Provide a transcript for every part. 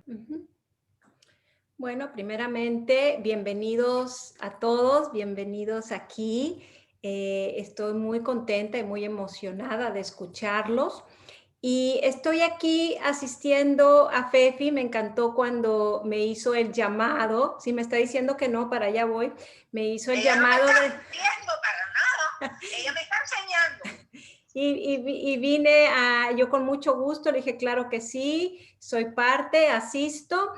Ujú. Bueno, primeramente, bienvenidos a todos, bienvenidos aquí. Estoy muy contenta y muy emocionada de escucharlos. Y estoy aquí asistiendo a Fefi. Me encantó cuando me hizo el llamado. Si me está diciendo que no, para allá voy. Me hizo el Ella no me llamado está de... mintiendo para nada. Ella me está enseñando. Y vine yo con mucho gusto, le dije, claro que sí, soy parte, asisto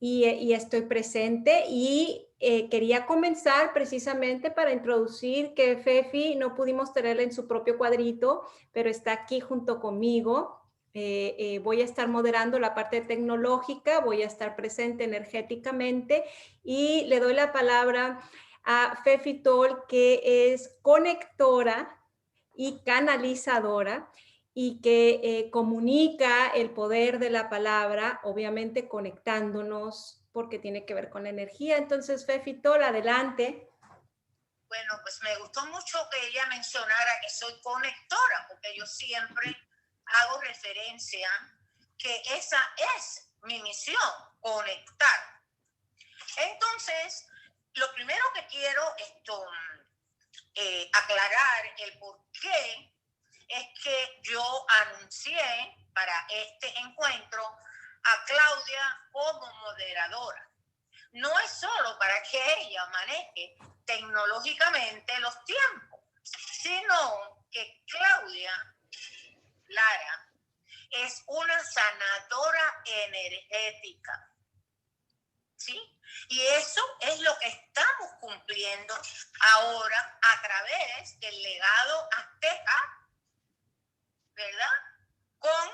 y estoy presente. Y quería comenzar precisamente para introducir que Fefi no pudimos tenerla en su propio cuadrito, pero está aquí junto conmigo. Voy a estar moderando la parte tecnológica, voy a estar presente energéticamente y le doy la palabra a Fefi Tol, que es conectora y canalizadora y que comunica el poder de la palabra, obviamente conectándonos porque tiene que ver con la energía. Entonces, Fefi Tol, adelante. Bueno, pues me gustó mucho que ella mencionara que soy conectora, porque yo siempre hago referencia que esa es mi misión, conectar. Entonces, lo primero que quiero aclarar el por qué es que yo anuncié para este encuentro a Claudia como moderadora. No es solo para que ella maneje tecnológicamente los tiempos, sino que Claudia Lara es una sanadora energética, ¿sí? Y eso es lo que estamos cumpliendo ahora a través del legado azteca, ¿verdad? Con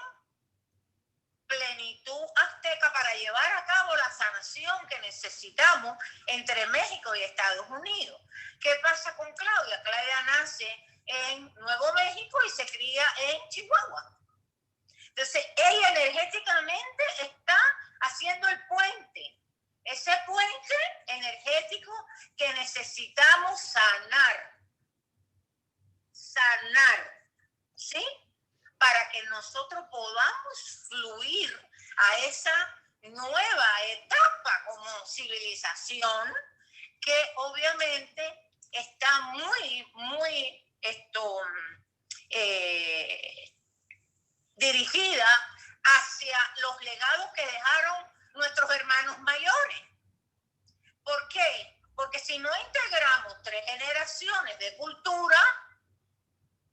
plenitud azteca para llevar a cabo la sanación que necesitamos entre México y Estados Unidos. ¿Qué pasa con Claudia? Claudia nace en Nuevo México y se cría en Chihuahua. Entonces, ella energéticamente está haciendo el puente, ese puente energético que necesitamos sanar, ¿sí? Para que nosotros podamos fluir a esa nueva etapa como civilización que obviamente está muy dirigida hacia los legados que dejaron nuestros hermanos mayores. ¿Por qué? Porque si no integramos 3 generaciones de cultura,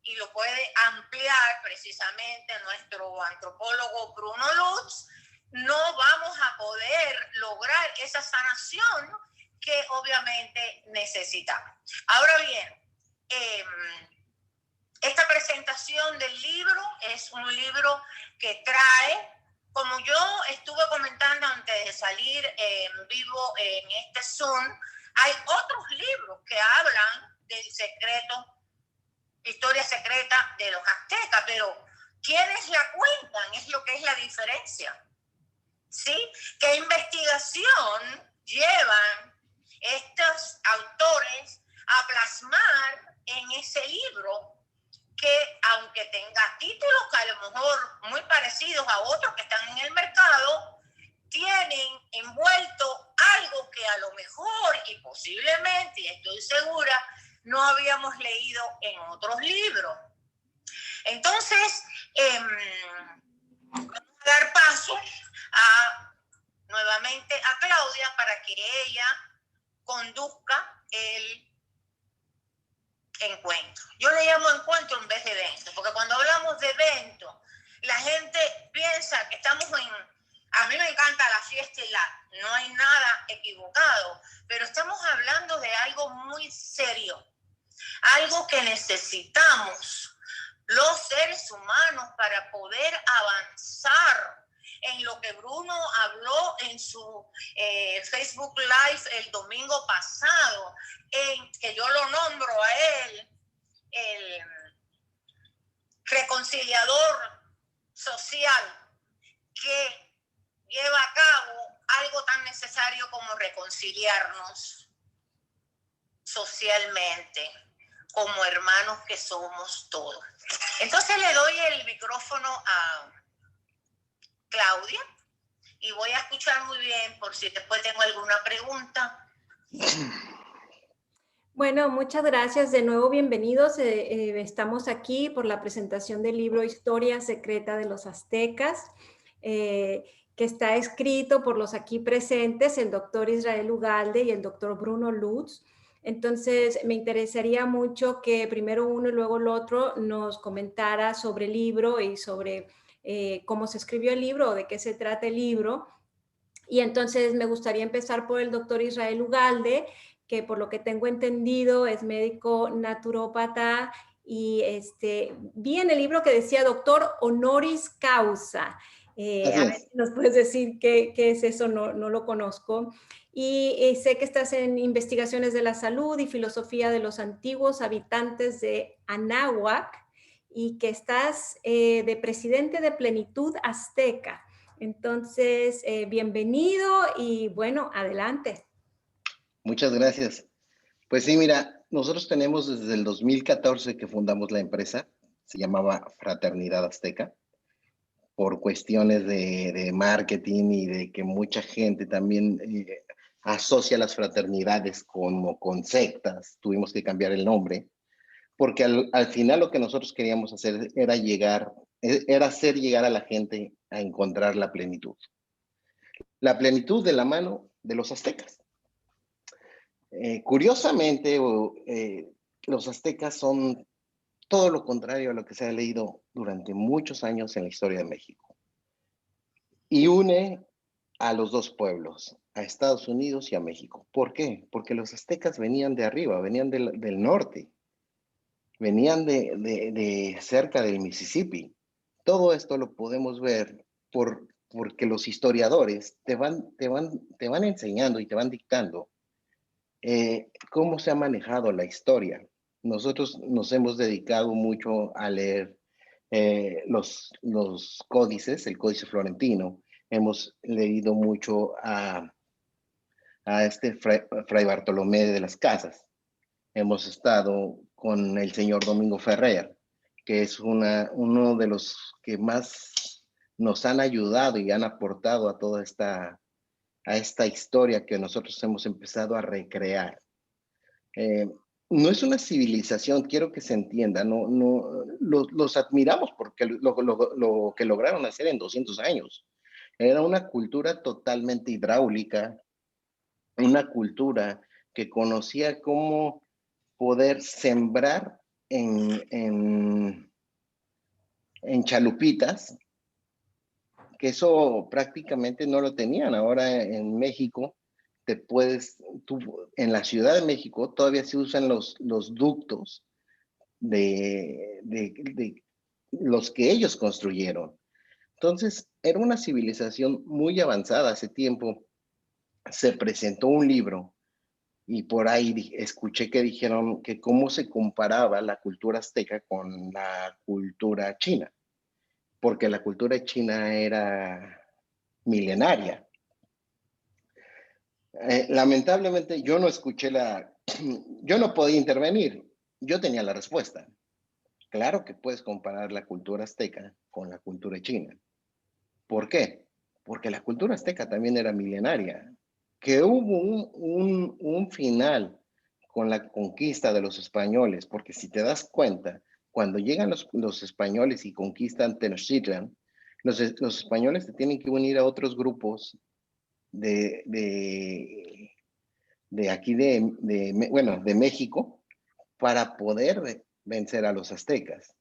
y lo puede ampliar precisamente nuestro antropólogo Bruno Lutz, no vamos a poder lograr esa sanación que obviamente necesitamos. Ahora bien, esta presentación del libro es un libro que trae, como yo estuve comentando antes de salir en vivo en este Zoom, hay otros libros que hablan del secreto, historia secreta de los aztecas, pero ¿quiénes la cuentan? Es lo que es la diferencia, ¿sí? ¿Qué investigación llevan estos autores a plasmar en ese libro que, aunque tenga títulos que a lo mejor muy parecidos a otros que están en el mercado, tienen envuelto algo que a lo mejor y posiblemente, y estoy segura, no habíamos leído en otros libros? Entonces, vamos a dar paso nuevamente a Claudia para que ella conduzca el encuentro. Yo le llamo encuentro en vez de evento, porque cuando hablamos de evento, la gente piensa que estamos en... A mí me encanta la fiesta y no hay nada equivocado, pero estamos hablando de algo muy serio, algo que necesitamos los seres humanos para poder avanzar en lo que Bruno habló en su Facebook Live el domingo pasado, en que yo lo nombro a él el reconciliador social, que lleva a cabo algo tan necesario como reconciliarnos socialmente como hermanos que somos todos. Entonces le doy el micrófono a Claudia y voy a escuchar muy bien por si después tengo alguna pregunta. Bueno, muchas gracias. De nuevo, bienvenidos. Estamos aquí por la presentación del libro Historia Secreta de los Aztecas, que está escrito por los aquí presentes, el doctor Israel Ugalde y el doctor Bruno Lutz. Entonces, me interesaría mucho que primero uno y luego el otro nos comentara sobre el libro y sobre cómo se escribió el libro o de qué se trata el libro. Y entonces me gustaría empezar por el doctor Israel Ugalde, que por lo que tengo entendido es médico naturópata y vi en el libro que decía doctor honoris causa. Así A ver es. si nos puedes decir qué es eso, no lo conozco. Y sé que estás en investigaciones de la salud y filosofía de los antiguos habitantes de Anáhuac y que estás de presidente de Plenitud Azteca. Entonces, bienvenido y bueno, adelante. Muchas gracias. Pues sí, mira, nosotros tenemos desde el 2014 que fundamos la empresa, se llamaba Fraternidad Azteca, por cuestiones de marketing y de que mucha gente también asocia las fraternidades como con sectas. Tuvimos que cambiar el nombre, porque al final lo que nosotros queríamos hacer era hacer llegar a la gente a encontrar la plenitud. La plenitud de la mano de los aztecas. Curiosamente, los aztecas son todo lo contrario a lo que se ha leído durante muchos años en la historia de México. Y une a los dos pueblos, a Estados Unidos y a México. ¿Por qué? Porque los aztecas venían de arriba, venían del norte, venían de cerca del Mississippi. Todo esto lo podemos ver porque los historiadores te van enseñando y te van dictando cómo se ha manejado la historia. Nosotros nos hemos dedicado mucho a leer los códices, el Códice Florentino. Hemos leído mucho a Fray Bartolomé de las Casas. Hemos estado con el señor Domingo Ferrer, que es uno de los que más nos han ayudado y han aportado a toda esta historia que nosotros hemos empezado a recrear. No es una civilización, quiero que se entienda, los admiramos porque lo que lograron hacer en 200 años. Era una cultura totalmente hidráulica, una cultura que conocía cómo poder sembrar en chalupitas, que eso prácticamente no lo tenían. Ahora en México, en la Ciudad de México todavía se usan los ductos de los que ellos construyeron. Entonces, era una civilización muy avanzada. Hace tiempo se presentó un libro y por ahí escuché que dijeron que cómo se comparaba la cultura azteca con la cultura china, porque la cultura china era milenaria. Lamentablemente yo no escuché yo no podía intervenir, yo tenía la respuesta. Claro que puedes comparar la cultura azteca con la cultura china. ¿Por qué? Porque la cultura azteca también era milenaria. Que hubo un final con la conquista de los españoles, porque si te das cuenta, cuando llegan los españoles y conquistan Tenochtitlan, los españoles se tienen que unir a otros grupos de aquí de México para poder vencer a los aztecas.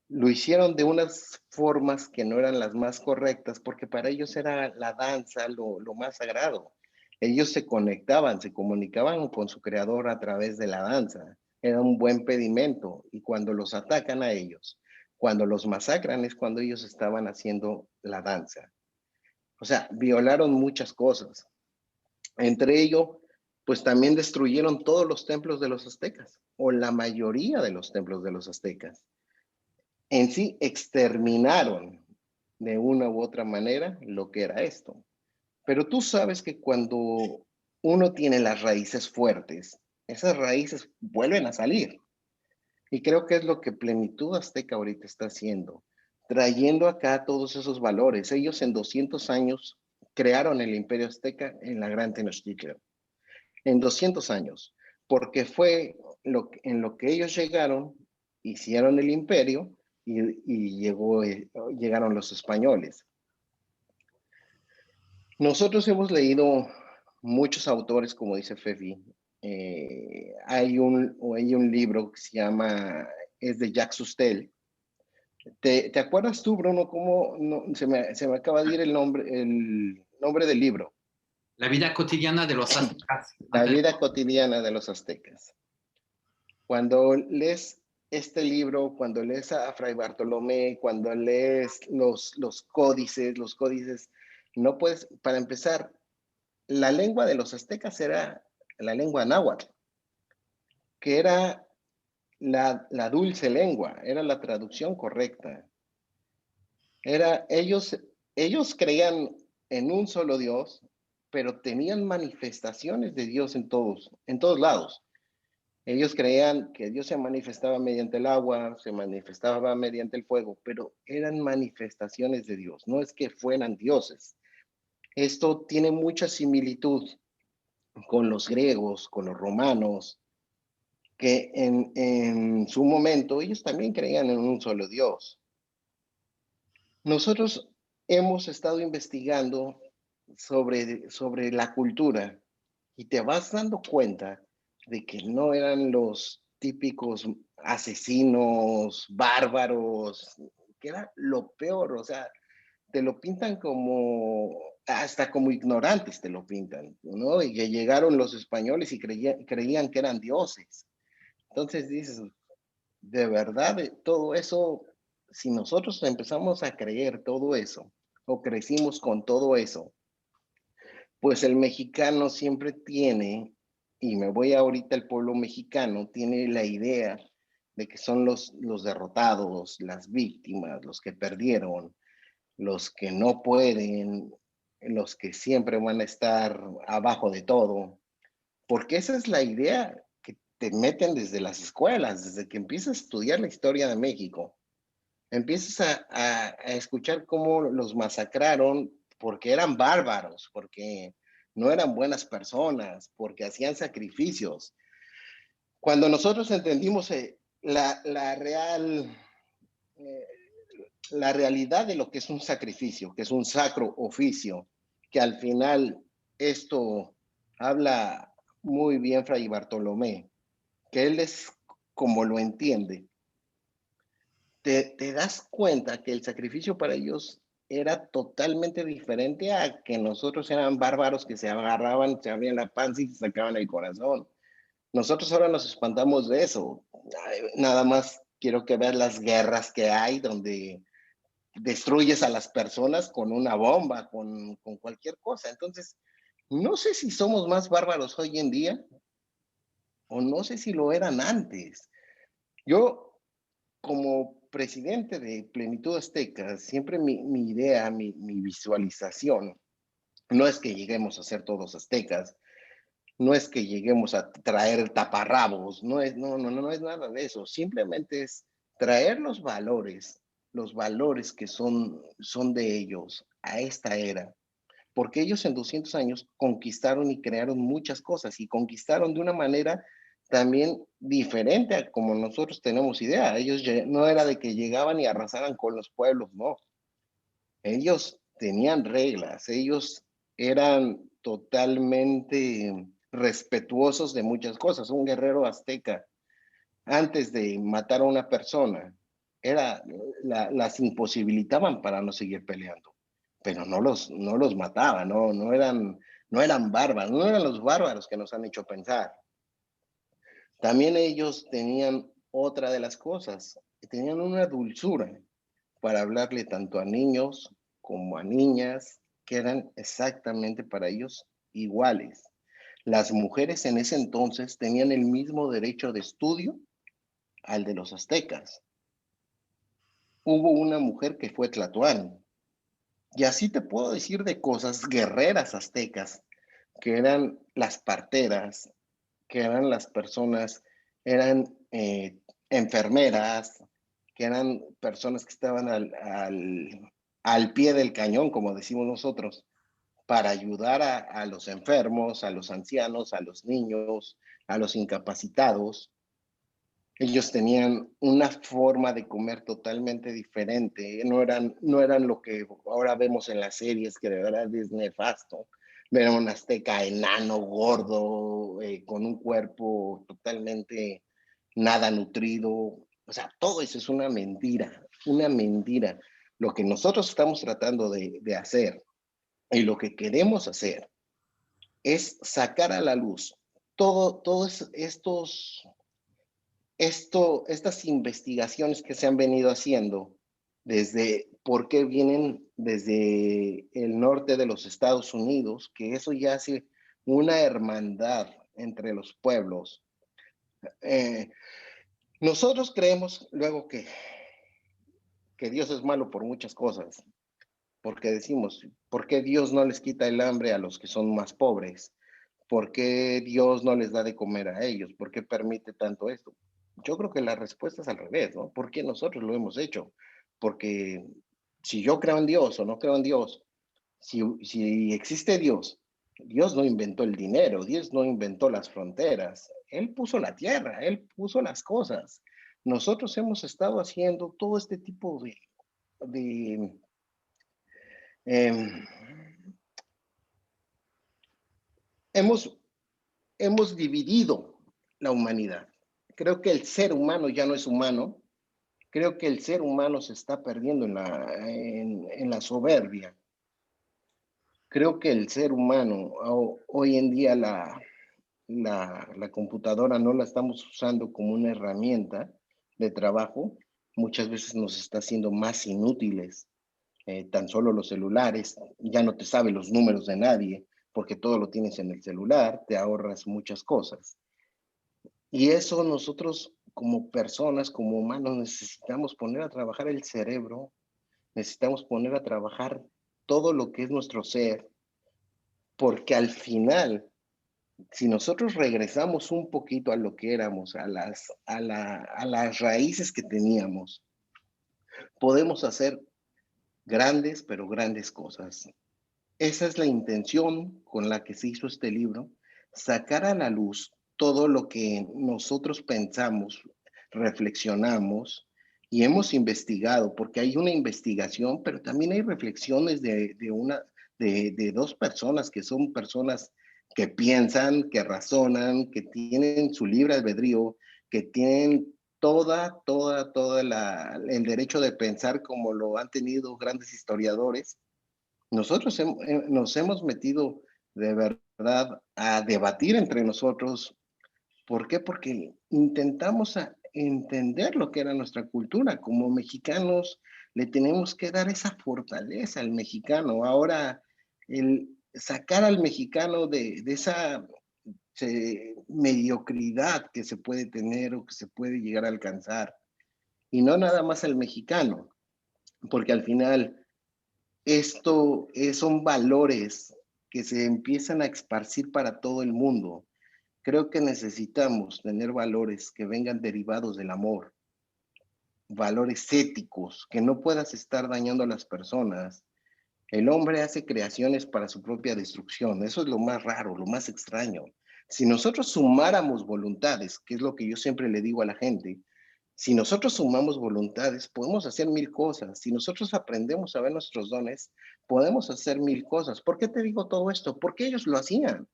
Lo hicieron de unas formas que no eran las más correctas, porque para ellos era la danza lo más sagrado. Ellos se conectaban, se comunicaban con su creador a través de la danza. Era un buen pedimento. Y cuando los atacan a ellos, cuando los masacran, es cuando ellos estaban haciendo la danza. O sea, violaron muchas cosas. Entre ellos, pues también destruyeron todos los templos de los aztecas, o la mayoría de los templos de los aztecas. En sí exterminaron de una u otra manera lo que era esto. Pero tú sabes que cuando uno tiene las raíces fuertes, esas raíces vuelven a salir. Y creo que es lo que Plenitud Azteca ahorita está haciendo. trayendo acá todos esos valores. Ellos en 200 años crearon el Imperio Azteca en la Gran Tenochtitlan. En 200 años, porque fue en lo que ellos llegaron, hicieron el imperio y llegaron los españoles. Nosotros hemos leído muchos autores, como dice Fefi. Hay un libro que se llama, es de Jacques Sustel. ¿Te acuerdas tú, Bruno, cómo se me acaba de ir el nombre del libro? La vida cotidiana de los aztecas. La vida cotidiana de los aztecas. Cuando lees este libro, cuando lees a Fray Bartolomé, cuando lees los códices, no puedes, para empezar, la lengua de los aztecas era la lengua náhuatl, que era la dulce lengua, era la traducción correcta. Ellos creían en un solo Dios, pero tenían manifestaciones de Dios en todos lados. Ellos creían que Dios se manifestaba mediante el agua, se manifestaba mediante el fuego, pero eran manifestaciones de Dios, no es que fueran dioses. Esto tiene mucha similitud con los griegos, con los romanos, que en su momento ellos también creían en un solo Dios. Nosotros hemos estado investigando sobre la cultura y te vas dando cuenta de que no eran los típicos asesinos, bárbaros, que era lo peor, o sea, te lo pintan hasta como ignorantes te lo pintan, ¿no? Y que llegaron los españoles y creían que eran dioses. Entonces dices, de verdad, todo eso, si nosotros empezamos a creer todo eso, o crecimos con todo eso, pues el mexicano siempre tiene, y me voy ahorita al pueblo mexicano, tiene la idea de que son los derrotados, las víctimas, los que perdieron, los que no pueden, los que siempre van a estar abajo de todo, porque esa es la idea que te meten desde las escuelas, desde que empiezas a estudiar la historia de México. Empiezas a escuchar cómo los masacraron porque eran bárbaros, porque no eran buenas personas, porque hacían sacrificios. Cuando nosotros entendimos la realidad de lo que es un sacrificio, que es un sacro oficio, que al final esto habla muy bien Fray Bartolomé, que él es como lo entiende. Te das cuenta que el sacrificio para ellos era totalmente diferente a que nosotros eran bárbaros que se agarraban, se abrían la panza y se sacaban el corazón. Nosotros ahora nos espantamos de eso. Nada más quiero que veas las guerras que hay donde destruyes a las personas con una bomba, con cualquier cosa. Entonces, no sé si somos más bárbaros hoy en día o no sé si lo eran antes. Yo, como presidente de Plenitud Azteca, siempre mi idea, mi visualización, no es que lleguemos a ser todos aztecas, no es que lleguemos a traer taparrabos, no es nada de eso, simplemente es traer los valores que son de ellos a esta era, porque ellos en 200 años conquistaron y crearon muchas cosas y conquistaron de una manera también diferente a como nosotros tenemos idea. Ellos no era de que llegaban y arrasaran con los pueblos, no. Ellos tenían reglas, ellos eran totalmente respetuosos de muchas cosas. Un guerrero azteca, antes de matar a una persona, las imposibilitaban para no seguir peleando, pero no los mataban, no eran bárbaros, no eran los bárbaros que nos han hecho pensar. También ellos tenían otra de las cosas, tenían una dulzura para hablarle tanto a niños como a niñas, que eran exactamente para ellos iguales. Las mujeres en ese entonces tenían el mismo derecho de estudio al de los aztecas. Hubo una mujer que fue Tlatoani. Y así te puedo decir de cosas guerreras aztecas, que eran las parteras, que eran las personas, eran enfermeras, que eran personas que estaban al pie del cañón, como decimos nosotros, para ayudar a los enfermos, a los ancianos, a los niños, a los incapacitados. Ellos tenían una forma de comer totalmente diferente, no eran lo que ahora vemos en las series, que de verdad es nefasto. Ver a un azteca enano, gordo, con un cuerpo totalmente nada nutrido. O sea, todo eso es una mentira, una mentira. Lo que nosotros estamos tratando de hacer y lo que queremos hacer es sacar a la luz todos estas investigaciones que se han venido haciendo desde por qué vienen desde el norte de los Estados Unidos, que eso ya hace una hermandad entre los pueblos. Nosotros creemos luego que Dios es malo por muchas cosas, porque decimos, ¿por qué Dios no les quita el hambre a los que son más pobres? ¿Por qué Dios no les da de comer a ellos? ¿Por qué permite tanto esto? Yo creo que la respuesta es al revés, ¿no? ¿Por qué nosotros lo hemos hecho? Porque si yo creo en Dios o no creo en Dios, si existe Dios, Dios no inventó el dinero, Dios no inventó las fronteras, Él puso la tierra, Él puso las cosas. Nosotros hemos estado haciendo todo este tipo de eh, hemos hemos dividido la humanidad. Creo que el ser humano ya no es humano. Creo que el ser humano se está perdiendo en la soberbia. Creo que el ser humano, hoy en día la computadora no la estamos usando como una herramienta de trabajo. Muchas veces nos está haciendo más inútiles. Tan solo los celulares, ya no te sabe los números de nadie, porque todo lo tienes en el celular, te ahorras muchas cosas. Y eso nosotros como personas, como humanos, necesitamos poner a trabajar el cerebro, necesitamos poner a trabajar todo lo que es nuestro ser, porque al final, si nosotros regresamos un poquito a lo que éramos, a las raíces que teníamos, podemos hacer grandes, pero grandes cosas. Esa es la intención con la que se hizo este libro, sacar a la luz todo lo que nosotros pensamos, reflexionamos y hemos investigado, porque hay una investigación, pero también hay reflexiones de dos personas que son personas que piensan, que razonan, que tienen su libre albedrío, que tienen el derecho de pensar como lo han tenido grandes historiadores. Nosotros nos hemos metido de verdad a debatir entre nosotros. ¿Por qué? Porque intentamos entender lo que era nuestra cultura. Como mexicanos le tenemos que dar esa fortaleza al mexicano. Ahora, el sacar al mexicano de esa mediocridad que se puede tener o que se puede llegar a alcanzar. Y no nada más al mexicano, porque al final son valores que se empiezan a esparcir para todo el mundo. Creo que necesitamos tener valores que vengan derivados del amor, valores éticos, que no puedas estar dañando a las personas. El hombre hace creaciones para su propia destrucción. Eso es lo más raro, lo más extraño. Si nosotros sumáramos voluntades, que es lo que yo siempre le digo a la gente, si nosotros sumamos voluntades, podemos hacer mil cosas. Si nosotros aprendemos a ver nuestros dones, podemos hacer mil cosas. ¿Por qué te digo todo esto? Porque ellos lo hacían.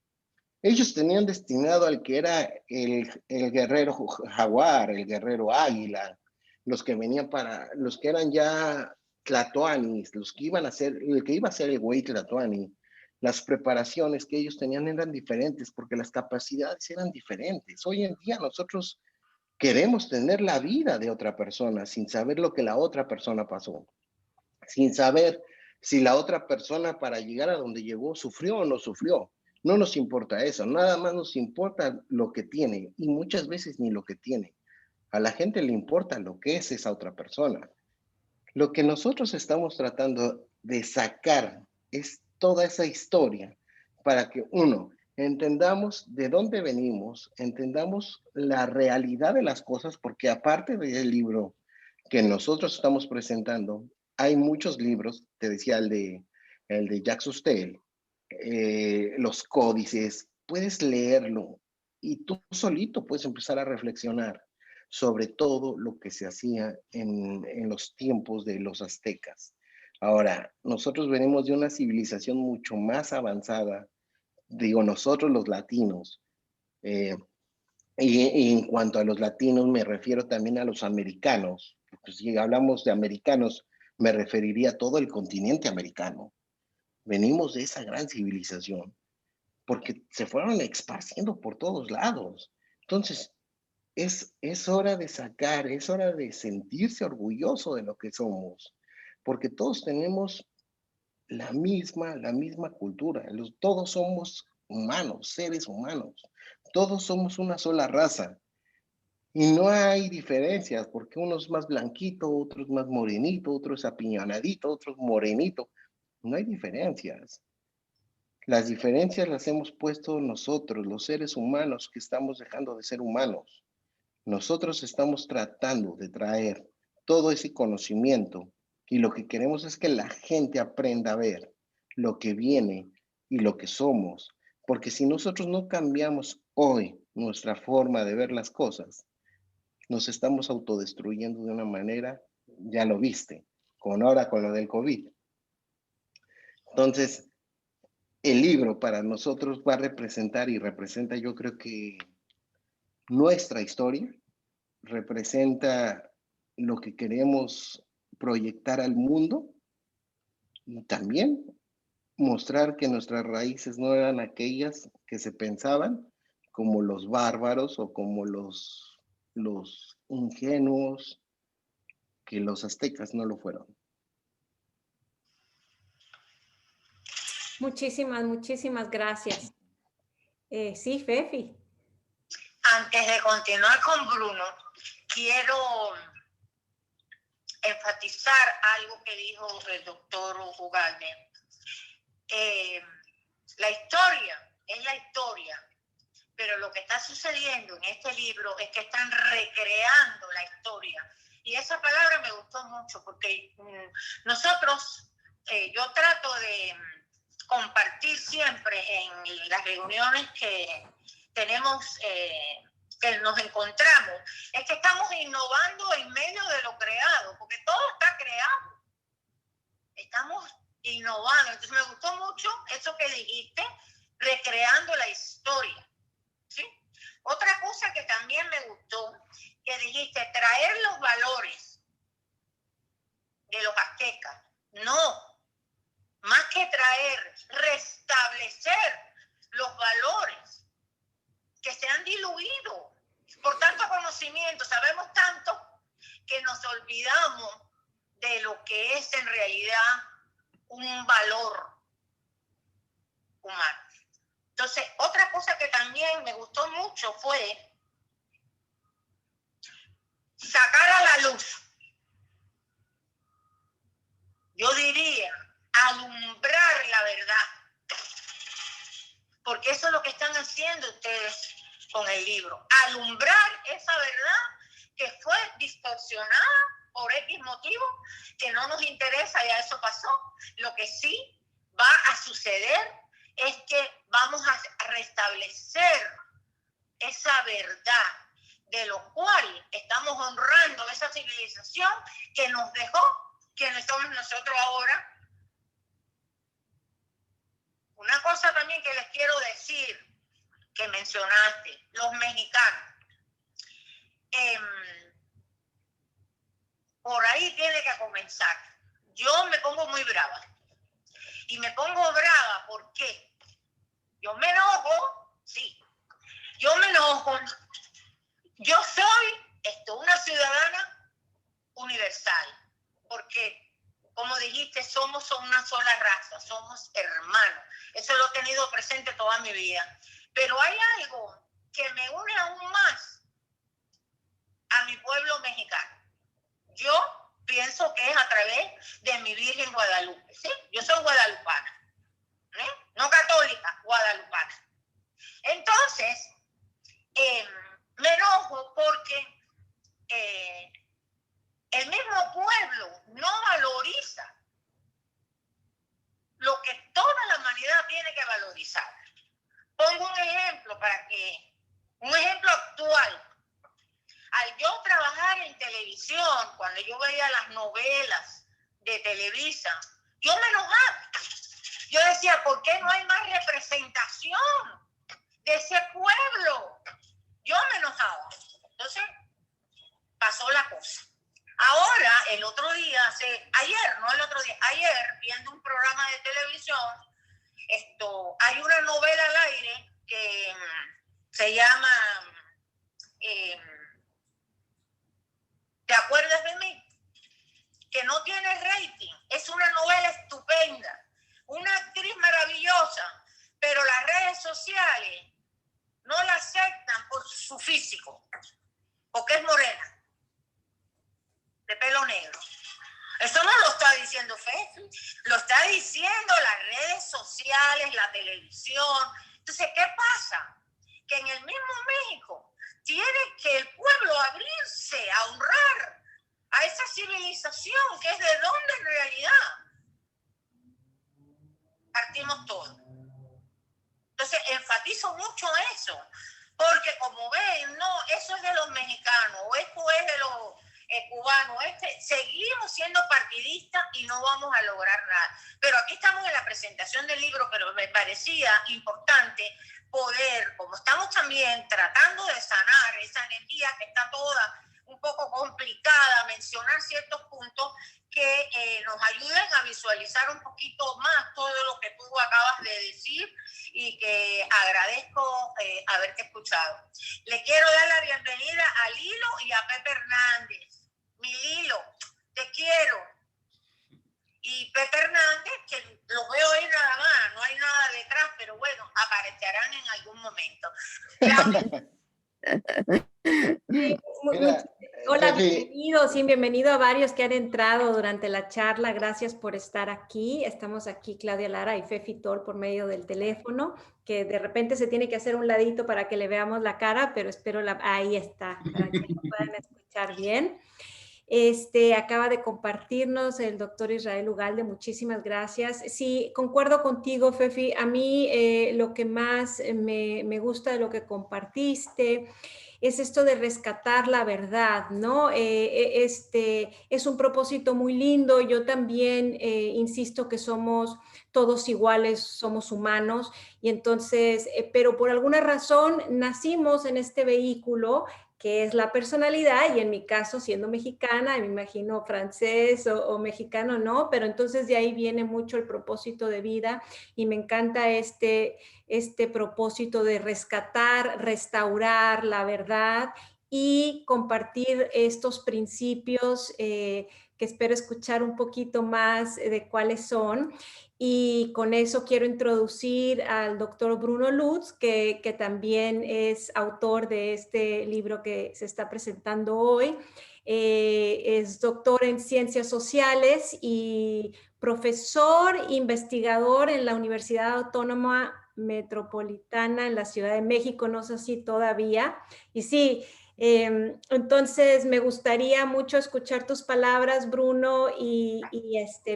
Ellos tenían destinado al que era el guerrero jaguar, el guerrero águila, los que eran ya tlatoanis, los que iban a ser, el que iba a ser el güey tlatoani. Las preparaciones que ellos tenían eran diferentes porque las capacidades eran diferentes. Hoy en día nosotros queremos tener la vida de otra persona sin saber lo que la otra persona pasó, sin saber si la otra persona para llegar a donde llegó sufrió o no sufrió. No nos importa eso, nada más nos importa lo que tiene y muchas veces ni lo que tiene. A la gente le importa lo que es esa otra persona. Lo que nosotros estamos tratando de sacar es toda esa historia para que uno, entendamos de dónde venimos, entendamos la realidad de las cosas, porque aparte del libro que nosotros estamos presentando, hay muchos libros, te decía el de Jacques Cousteau, los códices, puedes leerlo y tú solito puedes empezar a reflexionar sobre todo lo que se hacía en los tiempos de los aztecas. Ahora, nosotros venimos de una civilización mucho más avanzada, digo nosotros los latinos, eh, y en cuanto a los latinos me refiero también a los americanos, pues si hablamos de americanos, me referiría a todo el continente americano. Venimos de esa gran civilización porque se fueron esparciendo por todos lados. Entonces, es hora de sacar, es hora de sentirse orgulloso de lo que somos, porque todos tenemos la misma cultura, todos somos humanos, seres humanos, todos somos una sola raza. Y no hay diferencias, porque uno es más blanquito, otro es más morenito, otro es apiñonadito, otro es morenito. No hay diferencias. Las diferencias las hemos puesto nosotros, los seres humanos, que estamos dejando de ser humanos. Nosotros estamos tratando de traer todo ese conocimiento y lo que queremos es que la gente aprenda a ver lo que viene y lo que somos. Porque si nosotros no cambiamos hoy nuestra forma de ver las cosas, nos estamos autodestruyendo de una manera, ya lo viste, ahora con lo del COVID. Entonces, el libro para nosotros va a representar y representa, yo creo que nuestra historia, representa lo que queremos proyectar al mundo y también mostrar que nuestras raíces no eran aquellas que se pensaban como los bárbaros o como los ingenuos, que los aztecas no lo fueron. Muchísimas gracias. Sí, Fefi. Antes de continuar con Bruno, quiero enfatizar algo que dijo el doctor Ugalde. La historia es la historia, pero lo que está sucediendo en este libro es que están recreando la historia. Y esa palabra me gustó mucho porque nosotros, yo trato de compartir siempre en las reuniones que tenemos, que nos encontramos, es que estamos innovando en medio de lo creado, porque todo está creado. Estamos innovando. Entonces me gustó mucho eso que dijiste, recreando la historia. ¿Sí? Otra cosa que también me gustó, que dijiste, traer los valores de los aztecas. No, más que traer, restablecer los valores que se han diluido por tanto conocimiento. Sabemos tanto que nos olvidamos de lo que es en realidad un valor humano. Entonces, otra cosa que también me gustó mucho fue sacar a la luz, yo diría, alumbrar la verdad, porque eso es lo que están haciendo ustedes con el libro, alumbrar esa verdad que fue distorsionada por X motivo, que no nos interesa, ya eso pasó. Lo que sí va a suceder es que vamos a restablecer esa verdad, de lo cual estamos honrando esa civilización que nos dejó, quienes somos nosotros ahora. Una cosa también que les quiero decir, que mencionaste, los mexicanos. Por ahí tiene que comenzar. Yo me pongo muy brava. Y me pongo brava, ¿por qué? Yo me enojo, sí. Yo me enojo. Yo soy una ciudadana universal. Porque, como dijiste, somos una sola raza, somos hermanos. Eso lo he tenido presente toda mi vida. Pero hay algo que me une aún más a mi pueblo mexicano. Yo pienso que es a través de mi Virgen Guadalupe, ¿sí? Yo soy guadalupana, no católica, guadalupana. Entonces, me enojo porque el mismo pueblo no valoriza lo que toda la humanidad tiene que valorizar. Pongo un ejemplo un ejemplo actual. Al yo trabajar en televisión, cuando yo veía las novelas de Televisa, yo me enojaba. Yo decía, ¿por qué no hay más representación de ese pueblo? Yo me enojaba. Entonces, pasó la cosa. Ahora, el otro día, ayer, viendo un programa de televisión, hay una novela al aire que se llama ¿Te acuerdas de mí? Que no tiene rating. Es una novela estupenda, una actriz maravillosa, pero las redes sociales no la aceptan por su físico, porque es morena, de pelo negro. Eso no lo está diciendo Fefi, lo está diciendo las redes sociales, la televisión. Entonces, ¿qué pasa? Que en el mismo México tiene que el pueblo abrirse a honrar a esa civilización que es de donde en realidad partimos todos. Entonces, enfatizo mucho eso, porque como ven, no, eso es de los mexicanos, o esto es de los cubanos, seguimos siendo partidistas y no vamos a lograr nada. Pero aquí estamos en la presentación del libro, pero me parecía importante poder, como estamos también tratando de sanar esa energía que está toda un poco complicada, mencionar ciertos puntos que nos ayuden a visualizar un poquito más todo lo que tú acabas de decir y que agradezco haberte escuchado. Le quiero dar la bienvenida a Lilo y a Pepe Hernández. Mi Lilo, te quiero. Y Pepe Hernández, que los veo ahí nada más, no hay nada detrás, pero bueno, aparecerán en algún momento. Mira, Hola, Fefi, bienvenido a varios que han entrado durante la charla. Gracias por estar aquí. Estamos aquí Claudia Lara y Fefi Tor por medio del teléfono, que de repente se tiene que hacer un ladito para que le veamos la cara, pero espero ahí está, para que lo puedan escuchar bien. Acaba de compartirnos el doctor Israel Ugalde, muchísimas gracias. Sí, concuerdo contigo, Fefi. A mí lo que más me gusta de lo que compartiste es esto de rescatar la verdad, ¿no? Es un propósito muy lindo. Yo también insisto que somos todos iguales, somos humanos, y entonces, pero por alguna razón nacimos en este vehículo que es la personalidad, y en mi caso, siendo mexicana, me imagino francés o mexicano, no, pero entonces de ahí viene mucho el propósito de vida, y me encanta este propósito de rescatar, restaurar la verdad y compartir estos principios que espero escuchar un poquito más de cuáles son. Y con eso quiero introducir al doctor Bruno Lutz, que también es autor de este libro que se está presentando hoy. Es doctor en ciencias sociales y profesor investigador en la Universidad Autónoma Metropolitana en la Ciudad de México, no sé si todavía. Y sí, entonces me gustaría mucho escuchar tus palabras, Bruno, y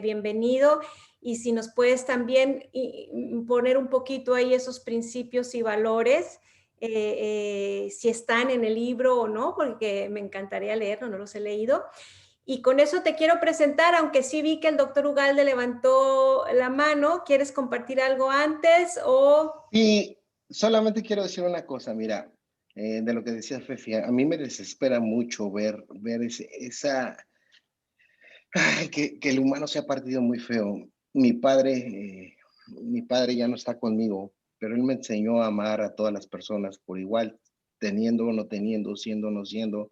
bienvenido. Y si nos puedes también poner un poquito ahí esos principios y valores, si están en el libro o no, porque me encantaría leerlo, no los he leído. Y con eso te quiero presentar, aunque sí vi que el doctor Ugalde levantó la mano. ¿Quieres compartir algo antes o...? y solamente quiero decir una cosa, mira, de lo que decía Fefi, a mí me desespera mucho ver que el humano se ha partido muy feo. Mi padre ya no está conmigo, pero él me enseñó a amar a todas las personas por igual, teniendo o no teniendo, siendo o no siendo.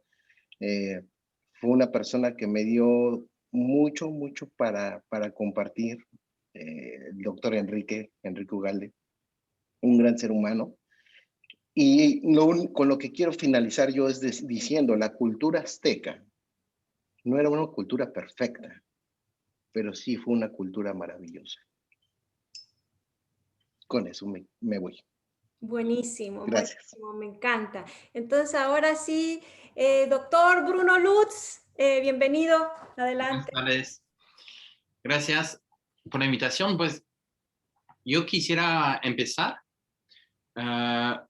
Fue una persona que me dio mucho, mucho para compartir. El doctor Enrique Ugalde, un gran ser humano. Y con lo que quiero finalizar yo es diciendo, la cultura azteca no era una cultura perfecta, pero sí fue una cultura maravillosa. Con eso me voy. Buenísimo, Gracias. buenísimo, me encanta. Entonces ahora sí, doctor Bruno Lutz, Bienvenido, Buenas adelante. tardes. Gracias por la invitación. Pues yo quisiera empezar ah,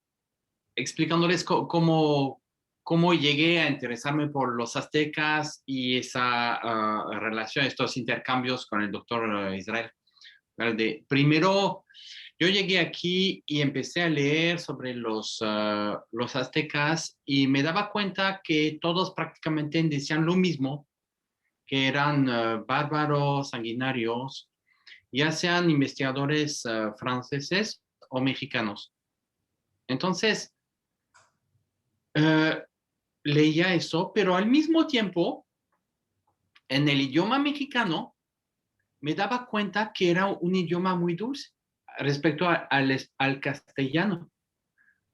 explicándoles cómo llegué a interesarme por los aztecas y esa relación, estos intercambios con el doctor Israel. Primero, yo llegué aquí y empecé a leer sobre los aztecas y me daba cuenta que todos prácticamente decían lo mismo, que eran bárbaros, sanguinarios, ya sean investigadores franceses o mexicanos. Entonces, eh, leía eso, pero al mismo tiempo, en el idioma mexicano, me daba cuenta que era un idioma muy dulce respecto al castellano,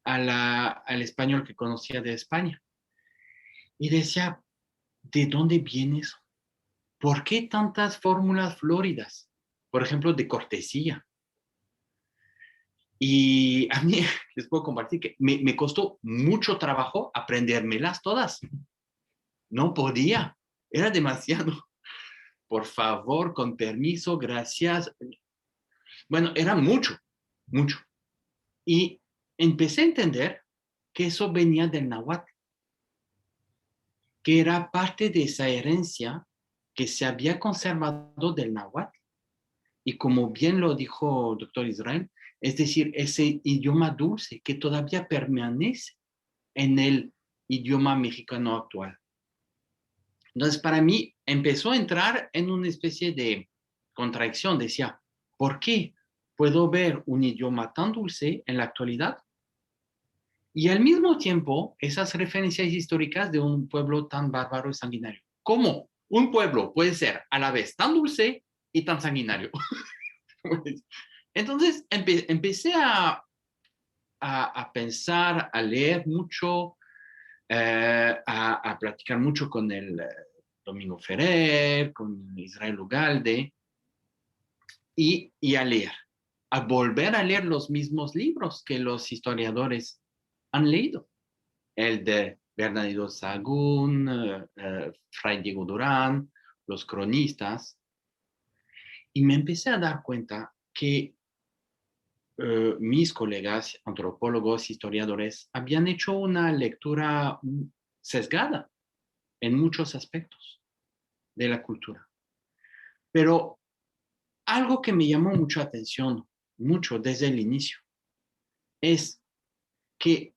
al español que conocía de España. Y decía, ¿de dónde viene eso? ¿Por qué tantas fórmulas floridas? Por ejemplo, de cortesía. Y a mí les puedo compartir que me costó mucho trabajo aprendérmelas todas. No podía, era demasiado. Por favor, con permiso, gracias. Bueno, era mucho, mucho. Y empecé a entender que eso venía del náhuatl, que era parte de esa herencia que se había conservado del náhuatl. Y como bien lo dijo el doctor Israel, es decir, ese idioma dulce que todavía permanece en el idioma mexicano actual. Entonces, para mí, empezó a entrar en una especie de contradicción. Decía, ¿por qué puedo ver un idioma tan dulce en la actualidad y al mismo tiempo esas referencias históricas de un pueblo tan bárbaro y sanguinario? ¿Cómo un pueblo puede ser a la vez tan dulce y tan sanguinario? Entonces empecé a pensar, a leer mucho, a platicar mucho con el Domingo Ferrer, con Israel Ugalde, y a leer, a volver a leer los mismos libros que los historiadores han leído. El de Bernardino Sahagún, Fray Diego Durán, los cronistas, y me empecé a dar cuenta que mis colegas antropólogos, historiadores, habían hecho una lectura sesgada en muchos aspectos de la cultura. Pero algo que me llamó mucho atención, mucho desde el inicio, es que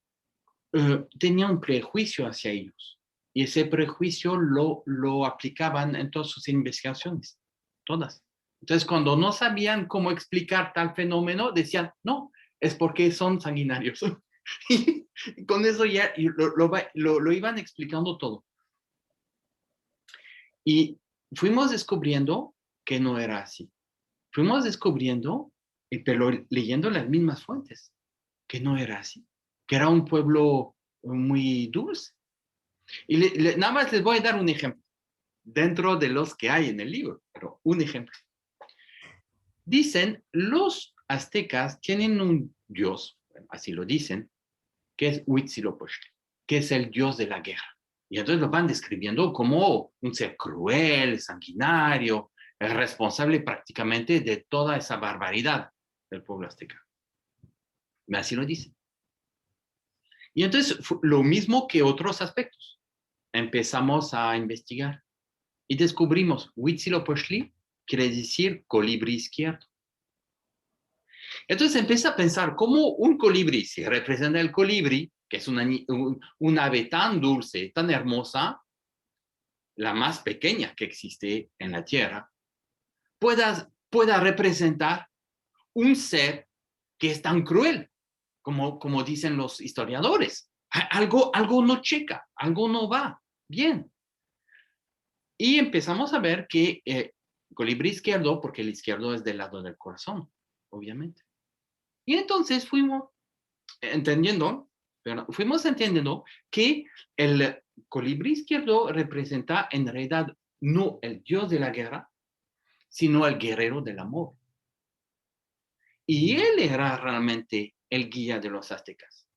tenía un prejuicio hacia ellos. Y ese prejuicio lo aplicaban en todas sus investigaciones, todas. Entonces, cuando no sabían cómo explicar tal fenómeno, decían, no, es porque son sanguinarios. Y con eso ya lo iban explicando todo. Y fuimos descubriendo que no era así. Fuimos descubriendo, pero leyendo las mismas fuentes, que no era así, que era un pueblo muy dulce. Y nada más les voy a dar un ejemplo, dentro de los que hay en el libro, pero un ejemplo. Dicen, los aztecas tienen un dios, así lo dicen, que es Huitzilopochtli, que es el dios de la guerra. Y entonces lo van describiendo como un ser cruel, sanguinario, responsable prácticamente de toda esa barbaridad del pueblo azteca. Así lo dicen. Y entonces, lo mismo que otros aspectos. Empezamos a investigar y descubrimos Huitzilopochtli quiere decir colibrí izquierdo. Entonces empieza a pensar cómo un colibrí, si representa el colibrí, que es un ave tan dulce, tan hermosa, la más pequeña que existe en la Tierra, pueda representar un ser que es tan cruel, como dicen los historiadores. Algo no checa, algo no va bien. Y empezamos a ver que colibrí izquierdo, porque el izquierdo es del lado del corazón, obviamente. Y entonces fuimos entendiendo que el colibrí izquierdo representa en realidad no el dios de la guerra, sino el guerrero del amor. Y él era realmente el guía de los aztecas.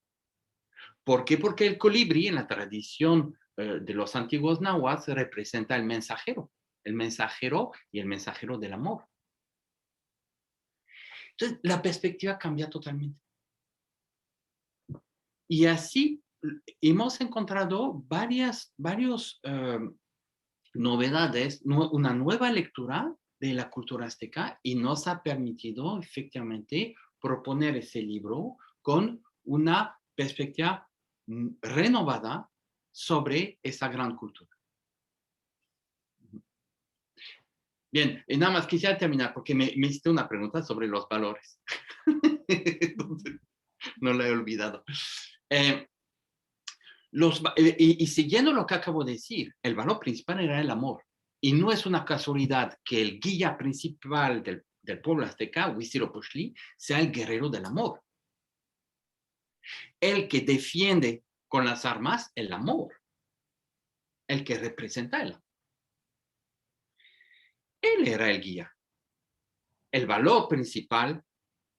¿Por qué? Porque el colibrí en la tradición de los antiguos nahuas representa el mensajero y el mensajero del amor. Entonces, la perspectiva cambia totalmente. Y así hemos encontrado varios novedades, una nueva lectura de la cultura azteca y nos ha permitido efectivamente proponer ese libro con una perspectiva renovada sobre esa gran cultura. Bien, y nada más quisiera terminar porque me hiciste una pregunta sobre los valores. Entonces, no la he olvidado. Y siguiendo lo que acabo de decir, el valor principal era el amor. Y no es una casualidad que el guía principal del pueblo azteca, Huitzilopochtli, sea el guerrero del amor. El que defiende con las armas el amor. El que representa el amor. Él era el guía. El valor principal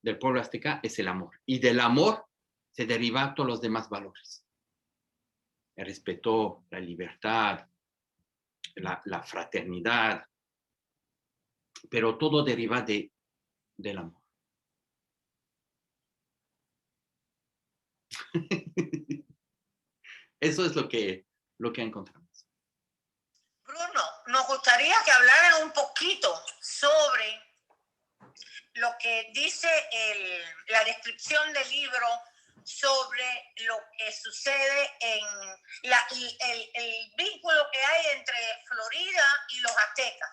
del pueblo azteca es el amor. Y del amor se derivan todos los demás valores. El respeto, la libertad, la fraternidad, pero todo deriva del amor. Eso es lo que encontramos. Bruno, nos gustaría que hablaran un poquito sobre lo que dice la descripción del libro sobre lo que sucede en el vínculo que hay entre Florida y los aztecas.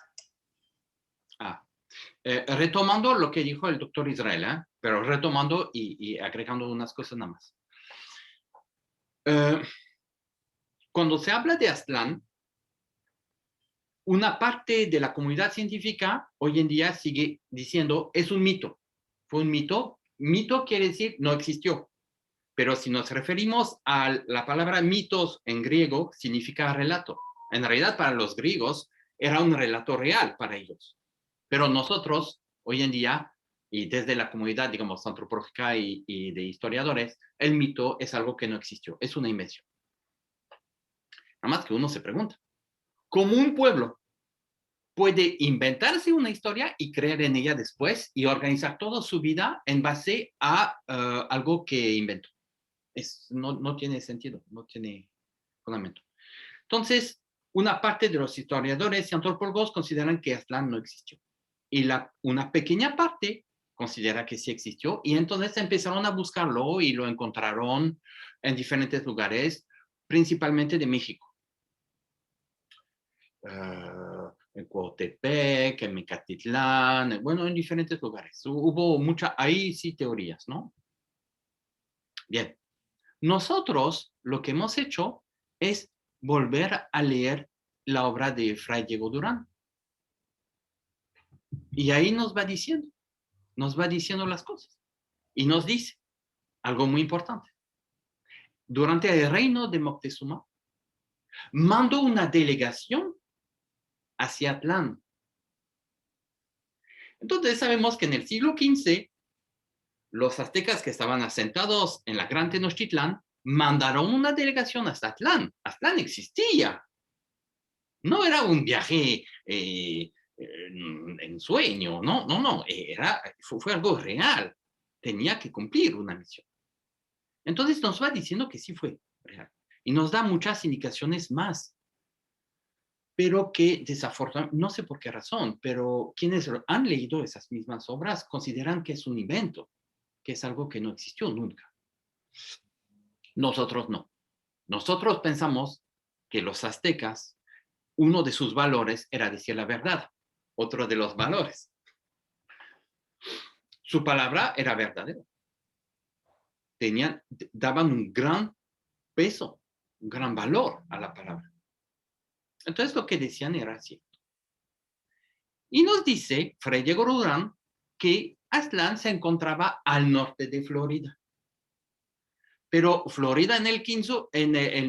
Retomando lo que dijo el doctor Israel, pero retomando y agregando unas cosas nada más. Cuando se habla de Aztlán, una parte de la comunidad científica hoy en día sigue diciendo es un mito. Fue un mito. Mito quiere decir no existió. Pero si nos referimos a la palabra mitos en griego, significa relato. En realidad, para los griegos, era un relato real para ellos. Pero nosotros, hoy en día, y desde la comunidad, digamos, antropológica y de historiadores, el mito es algo que no existió, es una invención. Nada más que uno se pregunta, ¿cómo un pueblo puede inventarse una historia y creer en ella después y organizar toda su vida en base a algo que inventó? No tiene sentido, no tiene fundamento. Entonces, una parte de los historiadores y antropólogos consideran que Aztlán no existió. Y una pequeña parte considera que sí existió. Y entonces empezaron a buscarlo y lo encontraron en diferentes lugares, principalmente de México. En Coatepec, en Mecatitlán, bueno, en diferentes lugares. Hubo ahí sí teorías, ¿no? Bien. Nosotros lo que hemos hecho es volver a leer la obra de Fray Diego Durán. Y ahí nos va diciendo las cosas. Y nos dice algo muy importante. Durante el reino de Moctezuma, mandó una delegación hacia Aztlán. Entonces sabemos que en el siglo XV, los aztecas que estaban asentados en la Gran Tenochtitlán mandaron una delegación hasta Aztlán. Aztlán existía. No era un viaje en sueño, no, fue algo real. Tenía que cumplir una misión. Entonces nos va diciendo que sí fue real. Y nos da muchas indicaciones más. Pero que desafortunadamente, no sé por qué razón, pero quienes han leído esas mismas obras consideran que es un invento, que es algo que no existió nunca. Nosotros no. Nosotros pensamos que los aztecas, uno de sus valores era decir la verdad, otro de los valores. Su palabra era verdadera. Daban un gran peso, un gran valor a la palabra. Entonces lo que decían era cierto. Y nos dice Fray Diego Durán que Aztlán se encontraba al norte de Florida. Pero Florida en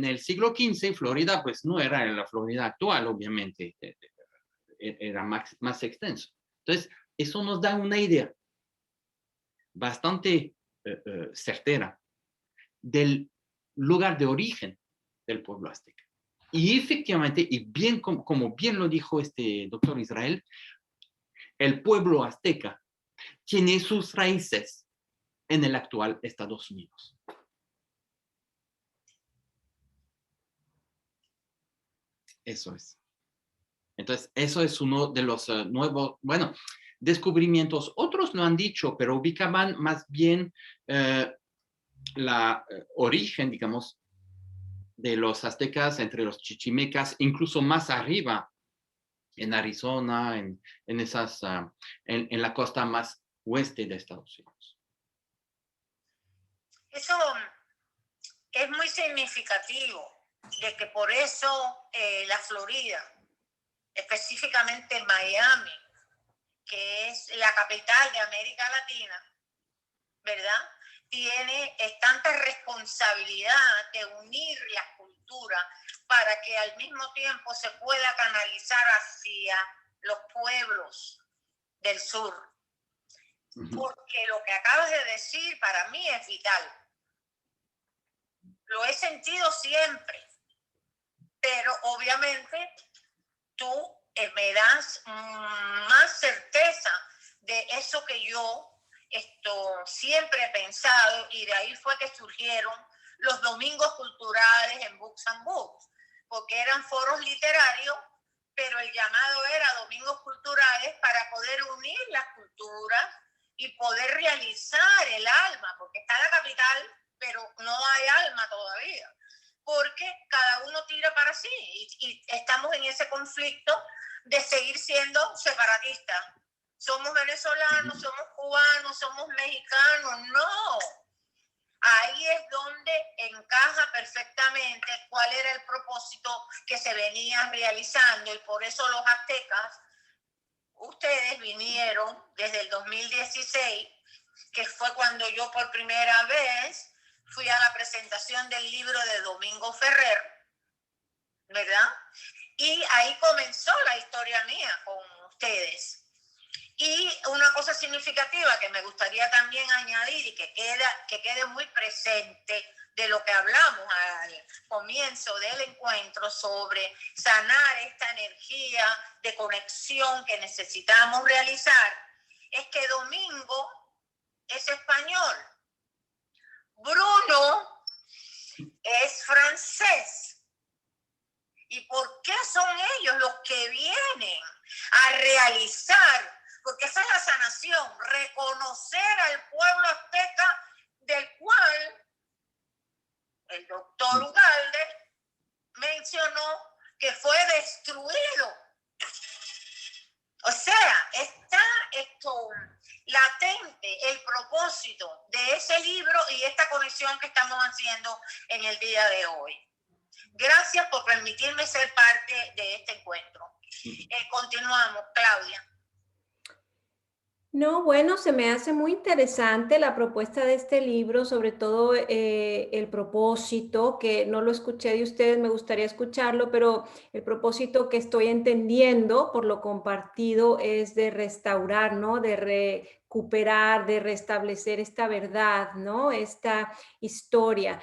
el siglo XV, Florida pues no era la Florida actual, obviamente, era más extenso. Entonces, eso nos da una idea bastante certera del lugar de origen del pueblo azteca. Y efectivamente, y bien como bien lo dijo este doctor Israel, el pueblo azteca tiene sus raíces en el actual Estados Unidos. Eso es. Entonces, eso es uno de los nuevos, bueno, descubrimientos. Otros no han dicho, pero ubicaban más bien la origen, digamos, de los aztecas entre los chichimecas, incluso más arriba, en Arizona, en esas, en la costa más oeste de Estados Unidos. Eso es muy significativo, de que por eso la Florida, específicamente Miami, que es la capital de América Latina, ¿verdad? Tiene tanta responsabilidad de unir la cultura para que al mismo tiempo se pueda canalizar hacia los pueblos del sur. Porque lo que acabas de decir para mí es vital. Lo he sentido siempre, pero obviamente tú me das más certeza de eso que yo siempre he pensado, y de ahí fue que surgieron los domingos culturales en Books and Books, porque eran foros literarios, pero el llamado era domingos culturales para poder unir las culturas y poder realizar el alma, porque está la capital, pero no hay alma todavía, porque cada uno tira para sí y estamos en ese conflicto de seguir siendo separatistas. Somos venezolanos, somos cubanos, somos mexicanos. No. Ahí es donde encaja perfectamente cuál era el propósito que se venía realizando, y por eso los aztecas, ustedes vinieron desde el 2016, que fue cuando yo por primera vez fui a la presentación del libro de Domingo Ferrer, ¿verdad? Y ahí comenzó la historia mía con ustedes. Y una cosa significativa que me gustaría también añadir y que quede muy presente de lo que hablamos al comienzo del encuentro sobre sanar esta energía de conexión que necesitamos realizar, es que Domingo es español, Bruno es francés. ¿Y por qué son ellos los que vienen a realizar? Porque esa es la sanación, reconocer al pueblo azteca, del cual el doctor Ugalde mencionó que fue destruido. O sea, está latente el propósito de ese libro y esta conexión que estamos haciendo en el día de hoy. Gracias por permitirme ser parte de este encuentro. Continuamos, Claudia. No, bueno, se me hace muy interesante la propuesta de este libro, sobre todo el propósito, que no lo escuché de ustedes, me gustaría escucharlo, pero el propósito que estoy entendiendo por lo compartido es de restaurar, ¿no? De recuperar, de restablecer esta verdad, ¿no? Esta historia.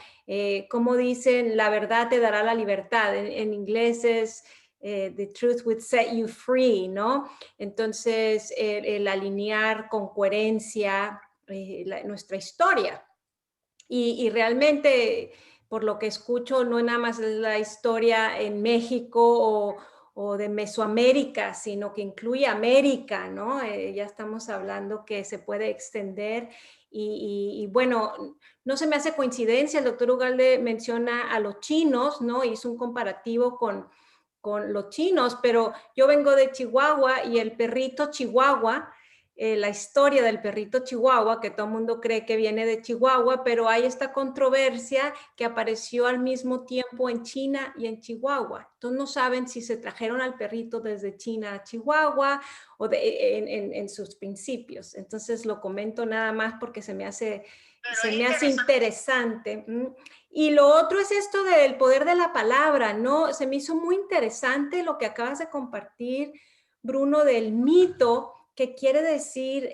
Como dicen, la verdad te dará la libertad. En inglés es... the truth would set you free, ¿no? Entonces, el alinear con coherencia nuestra historia. Y realmente, por lo que escucho, no nada más es la historia en México o de Mesoamérica, sino que incluye América, ¿no? Ya estamos hablando que se puede extender y bueno, no se me hace coincidencia, el doctor Ugalde menciona a los chinos, ¿no? Hizo un comparativo con los chinos, pero yo vengo de Chihuahua y el perrito Chihuahua, la historia del perrito Chihuahua, que todo el mundo cree que viene de Chihuahua, pero hay esta controversia que apareció al mismo tiempo en China y en Chihuahua. Entonces no saben si se trajeron al perrito desde China a Chihuahua o en sus principios. Entonces lo comento nada más porque se me hace interesante. Y lo otro es esto del poder de la palabra, ¿no? Se me hizo muy interesante lo que acabas de compartir, Bruno, del mito que quiere decir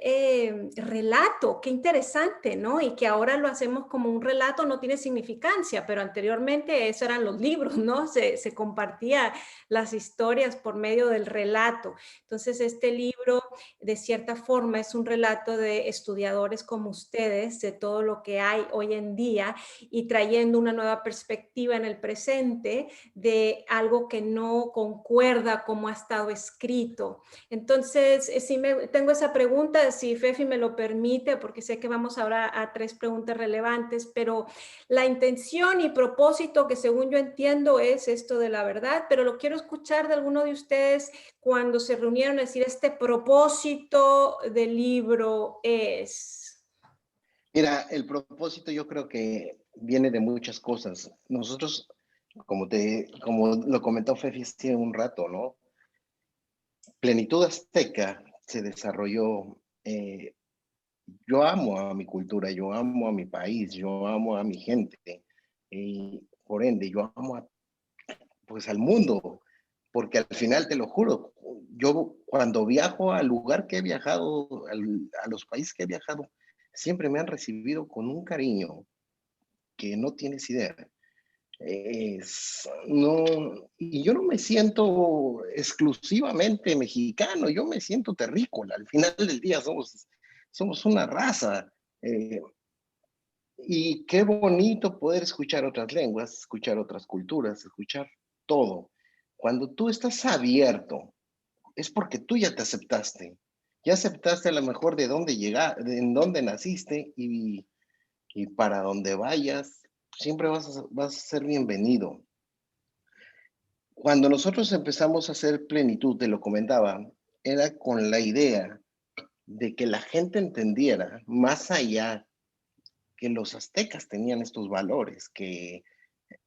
relato. Qué interesante, ¿no? Y que ahora lo hacemos como un relato, no tiene significancia, pero anteriormente eso eran los libros, ¿no? Se compartía las historias por medio del relato. Entonces, este libro, de cierta forma, es un relato de estudiadores como ustedes, de todo lo que hay hoy en día y trayendo una nueva perspectiva en el presente de algo que no concuerda como ha estado escrito. Entonces, sí tengo esa pregunta, si Fefi me lo permite, porque sé que vamos ahora a 3 preguntas relevantes, pero la intención y propósito que según yo entiendo es esto de la verdad, pero lo quiero escuchar de alguno de ustedes cuando se reunieron a decir, este propósito del libro es... Mira, el propósito yo creo que viene de muchas cosas. Nosotros, como lo comentó Fefi hace un rato, ¿no? Plenitud Azteca se desarrolló. Yo amo a mi cultura, yo amo a mi país, yo amo a mi gente. Y por ende, yo amo pues al mundo, porque al final te lo juro, yo cuando viajo al lugar que he viajado, a los países que he viajado, siempre me han recibido con un cariño que no tienes idea. No, y yo no me siento exclusivamente mexicano, yo me siento terrícola. Al final del día somos una raza. Eh, y qué bonito poder escuchar otras lenguas, escuchar otras culturas, escuchar todo. Cuando tú estás abierto, es porque tú ya aceptaste a lo mejor de dónde llegar, de en dónde naciste y para donde vayas, siempre vas a ser bienvenido. Cuando nosotros empezamos a hacer plenitud, te lo comentaba, era con la idea de que la gente entendiera más allá que los aztecas tenían estos valores, que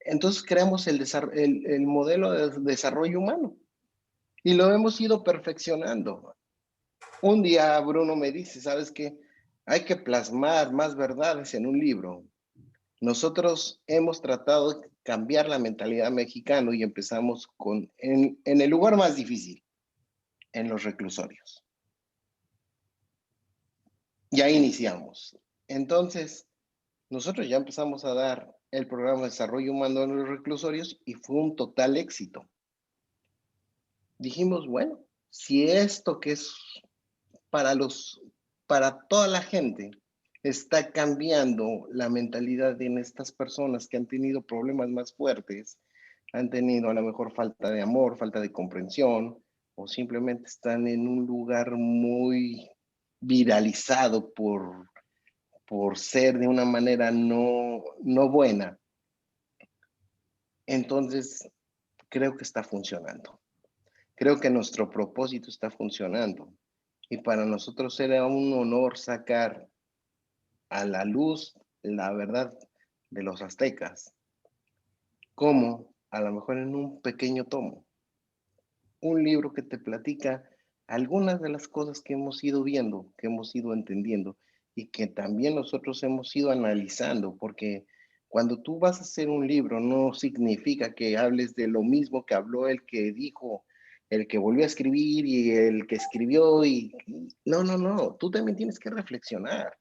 entonces creamos el modelo de desarrollo humano y lo hemos ido perfeccionando. Un día Bruno me dice, ¿sabes qué? Hay que plasmar más verdades en un libro. Nosotros hemos tratado de cambiar la mentalidad mexicana y empezamos en el lugar más difícil, en los reclusorios. Ya iniciamos. Entonces, nosotros ya empezamos a dar el programa de desarrollo humano en los reclusorios y fue un total éxito. Dijimos, bueno, si esto que es para toda la gente está cambiando la mentalidad en estas personas que han tenido problemas más fuertes, han tenido a lo mejor falta de amor, falta de comprensión, o simplemente están en un lugar muy viralizado por ser de una manera no buena. Entonces, creo que está funcionando. Creo que nuestro propósito está funcionando. Y para nosotros era un honor sacar a la luz la verdad de los aztecas, como a lo mejor en un pequeño tomo, un libro que te platica algunas de las cosas que hemos ido viendo, que hemos ido entendiendo y que también nosotros hemos ido analizando, porque cuando tú vas a hacer un libro no significa que hables de lo mismo que habló el que dijo, el que volvió a escribir y el que escribió y no, tú también tienes que reflexionar.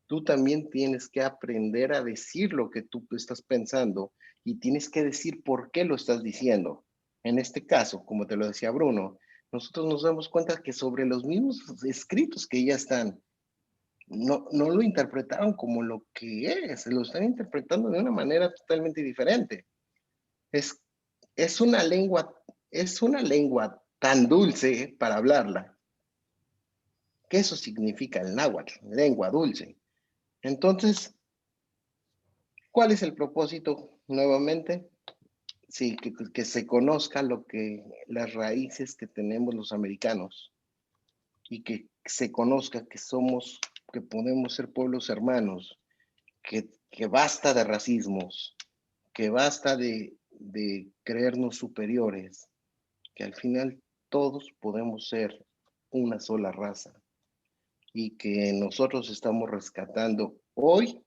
Tú también tienes que aprender a decir lo que tú estás pensando y tienes que decir por qué lo estás diciendo. En este caso, como te lo decía Bruno, nosotros nos damos cuenta que sobre los mismos escritos que ya están, no lo interpretaron como lo que es, lo están interpretando de una manera totalmente diferente. Es, es una lengua, es una lengua tan dulce para hablarla, que eso significa el náhuatl, lengua dulce. Entonces, ¿cuál es el propósito nuevamente? Sí, que se conozca las raíces que tenemos los americanos y que se conozca que podemos ser pueblos hermanos, que basta de racismos, que basta de creernos superiores, que al final todos podemos ser una sola raza y que nosotros estamos rescatando hoy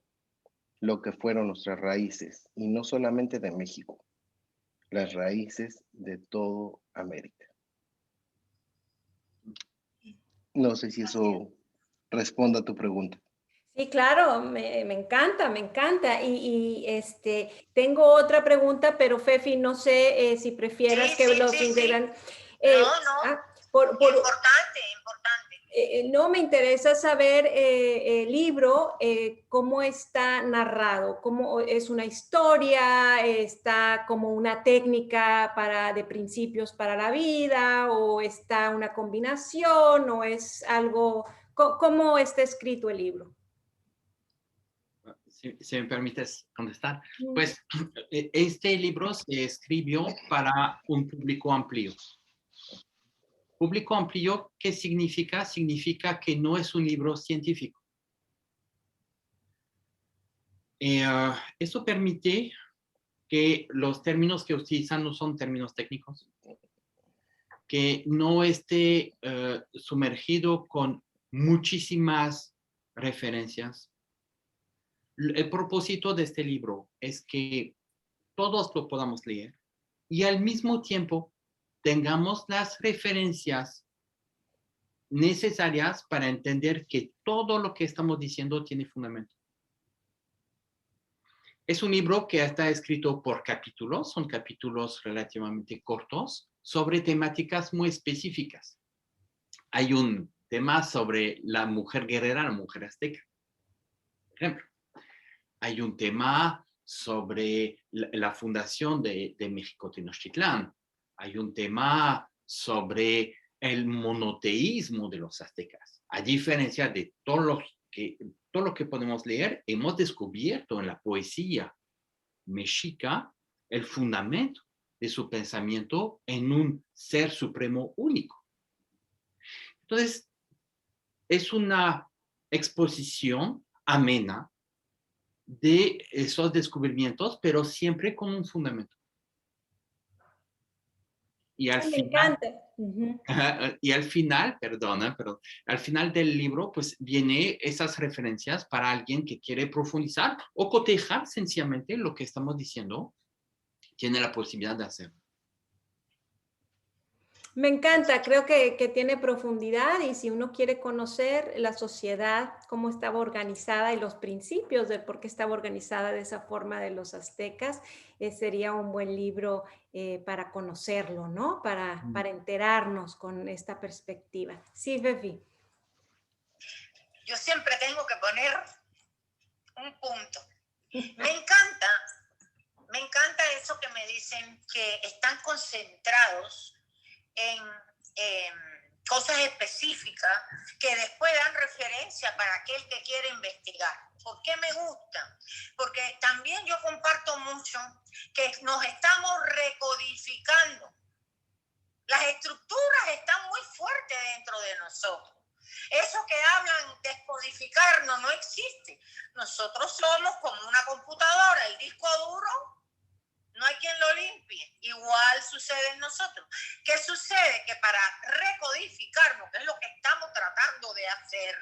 lo que fueron nuestras raíces, y no solamente de México, las raíces de todo América. No sé si eso responde a tu pregunta. Sí, claro, me encanta, me encanta. Tengo otra pregunta, pero Fefi, no sé si prefieras Sí, que sí, los sí, sí. integran. No, no. Ah, por, Importante, importante. no, me interesa saber el libro, cómo está narrado, cómo es una historia, está como una técnica de principios para la vida, o está una combinación, o es algo, ¿cómo está escrito el libro? Si me permites contestar, pues este libro se escribió para un público amplio. Público amplio, ¿qué significa? Significa que no es un libro científico. Eso permite que los términos que utilizan no son términos técnicos, que no esté sumergido con muchísimas referencias. El propósito de este libro es que todos lo podamos leer y al mismo tiempo tengamos las referencias necesarias para entender que todo lo que estamos diciendo tiene fundamento. Es un libro que está escrito por capítulos, son capítulos relativamente cortos sobre temáticas muy específicas. Hay un tema sobre la mujer guerrera, la mujer azteca, por ejemplo. Hay un tema sobre la fundación de México Tenochtitlán. Hay un tema sobre el monoteísmo de los aztecas. A diferencia de todo lo que podemos leer, hemos descubierto en la poesía mexica el fundamento de su pensamiento en un ser supremo único. Entonces, es una exposición amena de esos descubrimientos, pero siempre con un fundamento. Y al Sí, me final, encanta. Uh-huh. y al final, pero al final del libro, pues viene esas referencias para alguien que quiere profundizar o cotejar sencillamente lo que estamos diciendo, tiene la posibilidad de hacerlo. Me encanta, creo que tiene profundidad, y si uno quiere conocer la sociedad, cómo estaba organizada y los principios de por qué estaba organizada de esa forma de los aztecas, sería un buen libro para conocerlo, ¿no? Para enterarnos con esta perspectiva. Sí, Fefi. Yo siempre tengo que poner un punto. Me encanta eso que me dicen, que están concentrados en cosas específicas que después dan referencia para aquel que quiere investigar. ¿Por qué me gusta? Porque también yo comparto mucho que nos estamos recodificando. Las estructuras están muy fuertes dentro de nosotros. Eso que hablan de descodificarnos no existe. Nosotros somos como una computadora, el disco duro no hay quien lo limpie. Igual sucede en nosotros. ¿Qué sucede? Que para recodificarnos, que es lo que estamos tratando de hacer,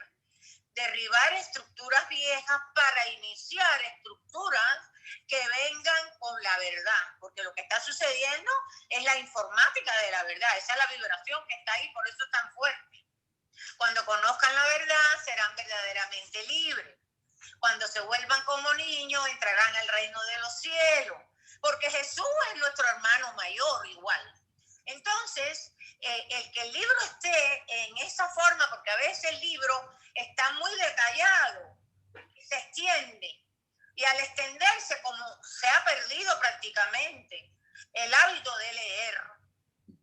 derribar estructuras viejas para iniciar estructuras que vengan con la verdad, porque lo que está sucediendo es la informática de la verdad, esa es la vibración que está ahí, por eso es tan fuerte. Cuando conozcan la verdad, serán verdaderamente libres. Cuando se vuelvan como niños, entrarán al reino de los cielos, porque Jesús es nuestro hermano mayor igual. Entonces, el que el libro esté en esa forma, porque a veces el libro está muy detallado, se extiende, y al extenderse, como se ha perdido prácticamente el hábito de leer,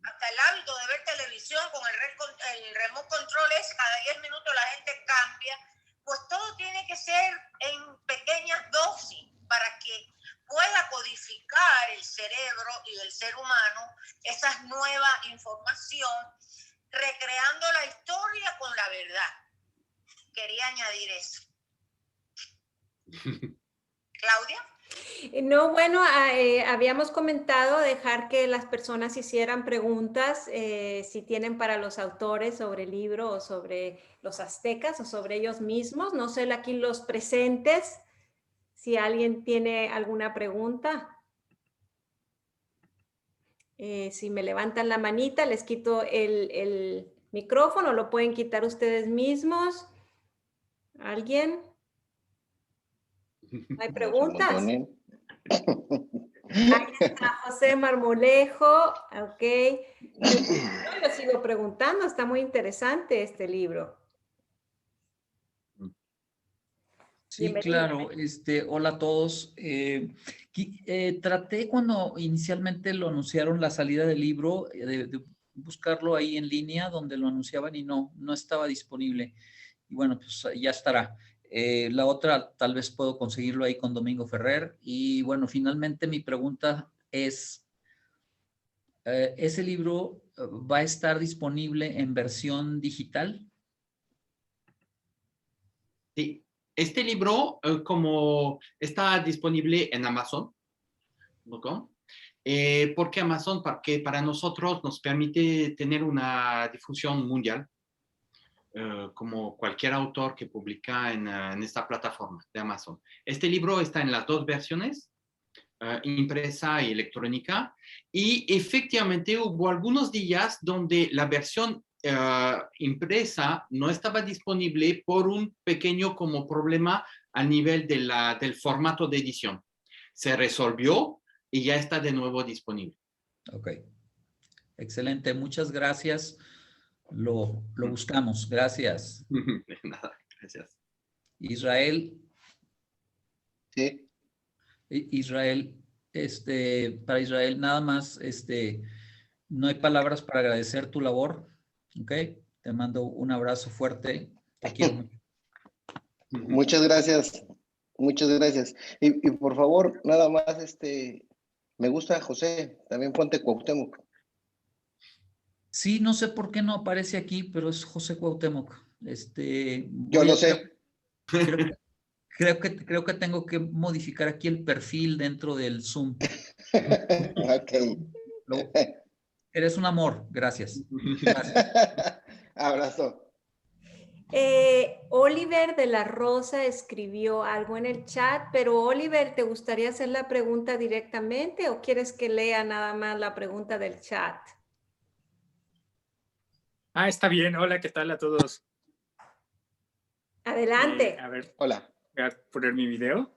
hasta el hábito de ver televisión con el remote control, es cada 10 minutos la gente cambia, pues todo tiene que ser en pequeñas dosis para que pueda codificar el cerebro y el ser humano esa nueva información, recreando la historia con la verdad. Quería añadir eso. Claudia. No, bueno, habíamos comentado dejar que las personas hicieran preguntas, si tienen para los autores sobre el libro o sobre los aztecas o sobre ellos mismos. No sé, aquí los presentes, si alguien tiene alguna pregunta. Si me levantan la manita, les quito el micrófono, lo pueden quitar ustedes mismos. ¿Alguien? ¿Hay preguntas? Ahí está José Marmolejo, ok. Yo sigo preguntando, está muy interesante este libro. Sí, Bienvenido. claro. Hola a todos. Traté cuando inicialmente lo anunciaron la salida del libro, de buscarlo ahí en línea donde lo anunciaban y no estaba disponible. Y bueno, pues ya estará. La otra, tal vez puedo conseguirlo ahí con Domingo Ferrer. Y bueno, finalmente mi pregunta es, ¿ese libro va a estar disponible en versión digital? Sí. Este libro, como está disponible en Amazon.com, porque Amazon, porque para nosotros nos permite tener una difusión mundial, como cualquier autor que publica en esta plataforma de Amazon. Este libro está en las dos versiones, impresa y electrónica, y efectivamente hubo algunos días donde la versión impresa no estaba disponible por un pequeño como problema a nivel del formato de edición. Se resolvió y ya está de nuevo disponible. Ok, excelente, muchas gracias. Lo buscamos, gracias. Nada, gracias. Israel. Sí. Israel, para Israel nada más, no hay palabras para agradecer tu labor, ¿ok? Te mando un abrazo fuerte, te quiero mucho. Muchas gracias, muchas gracias. Y por favor, nada más, me gusta José, también ponte Cuauhtémoc. Sí, no sé por qué no aparece aquí, pero es José Cuauhtémoc. Yo lo sé. Creo que tengo que modificar aquí el perfil dentro del Zoom. Ok. Eres un amor, gracias. Gracias. Abrazo. Oliver de la Rosa escribió algo en el chat, pero Oliver, ¿te gustaría hacer la pregunta directamente o quieres que lea nada más la pregunta del chat? Está bien. Hola, ¿qué tal a todos? Adelante. A ver, Hola. voy a poner mi video.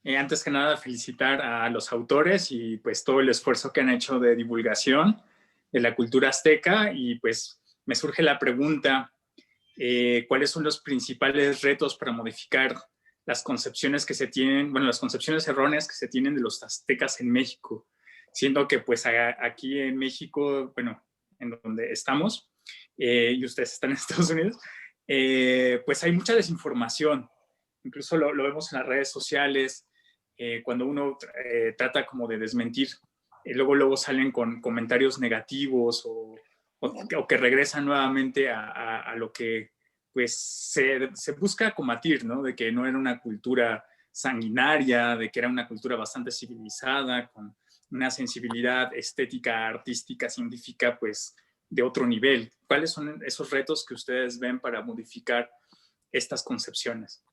Antes que nada, felicitar a los autores y pues todo el esfuerzo que han hecho de divulgación de la cultura azteca, y pues me surge la pregunta, ¿cuáles son los principales retos para modificar las concepciones que se tienen, bueno, las concepciones erróneas que se tienen de los aztecas en México? Siendo que pues aquí en México, bueno, en donde estamos, y ustedes están en Estados Unidos, pues hay mucha desinformación. Incluso lo vemos en las redes sociales, cuando uno trata como de desmentir, luego salen con comentarios negativos o que regresan nuevamente a lo que pues se busca combatir, ¿no? De que no era una cultura sanguinaria, de que era una cultura bastante civilizada, con una sensibilidad estética, artística, científica, pues de otro nivel. ¿Cuáles son esos retos que ustedes ven para modificar estas concepciones?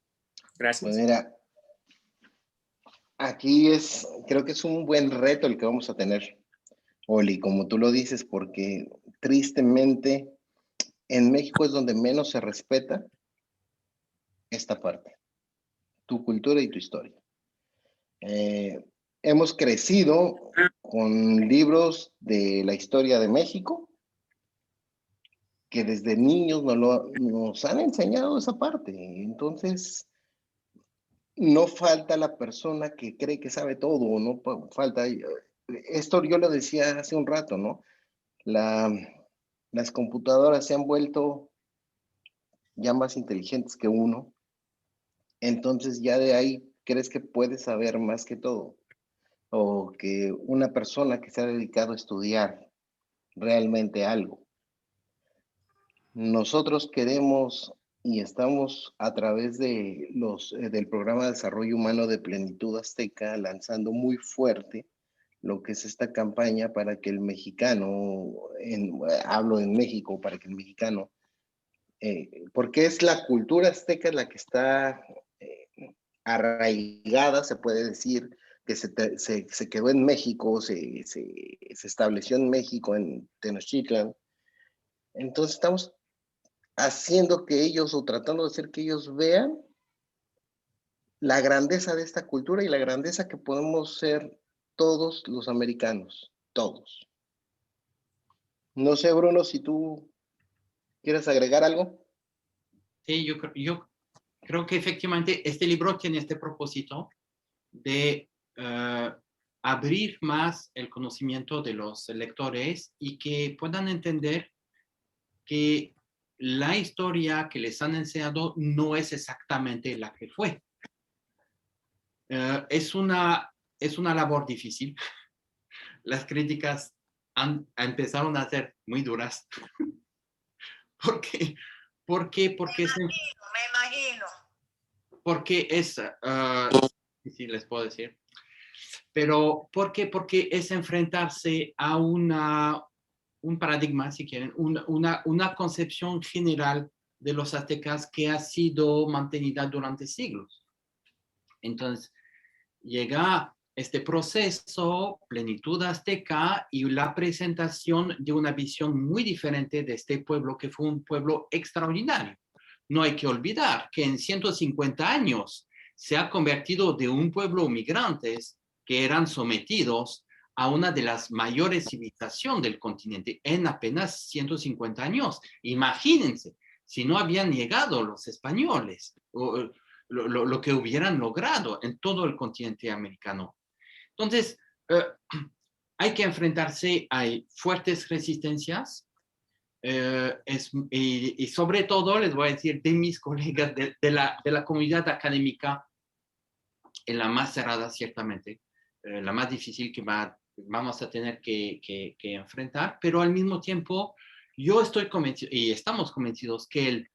Gracias. Pues mira, aquí creo que es un buen reto el que vamos a tener, Oli, como tú lo dices, porque tristemente en México es donde menos se respeta esta parte, tu cultura y tu historia. Hemos crecido con libros de la historia de México, que desde niños nos han enseñado esa parte. Entonces, no falta la persona que cree que sabe todo, no falta. Esto yo lo decía hace un rato, ¿no? Las computadoras se han vuelto ya más inteligentes que uno. Entonces, ya de ahí crees que puedes saber más que todo. O que una persona que se ha dedicado a estudiar realmente algo. Nosotros queremos y estamos a través de del programa de desarrollo humano de Plenitud Azteca lanzando muy fuerte lo que es esta campaña para que el mexicano, hablo en México, para que el mexicano, porque es la cultura azteca la que está arraigada, se puede decir, que se quedó en México, se estableció en México, en Tenochtitlan, Entonces estamos haciendo que ellos, o tratando de hacer que ellos vean la grandeza de esta cultura y la grandeza que podemos ser todos los americanos, todos. No sé, Bruno, si tú quieres agregar algo. Sí, yo creo que efectivamente este libro tiene este propósito de abrir más el conocimiento de los lectores y que puedan entender que la historia que les han enseñado no es exactamente la que fue. Es una labor difícil. Las críticas empezaron a ser muy duras. ¿Por qué? Porque me imagino. porque es, sí les puedo decir, pero ¿por qué? Porque es enfrentarse a un paradigma, si quieren, una concepción general de los aztecas que ha sido mantenida durante siglos. Entonces, llega este proceso, plenitud azteca y la presentación de una visión muy diferente de este pueblo, que fue un pueblo extraordinario. No hay que olvidar que en 150 años se ha convertido de un pueblo migrantes que eran sometidos a una de las mayores civilizaciones del continente en apenas 150 años. Imagínense, si no habían llegado los españoles, lo que hubieran logrado en todo el continente americano. Entonces, hay que enfrentarse a fuertes resistencias y sobre todo, les voy a decir, de mis colegas de la comunidad académica, en la más cerrada, ciertamente, la más difícil que vamos a tener que enfrentar, pero al mismo tiempo, yo estoy convencido, y estamos convencidos, que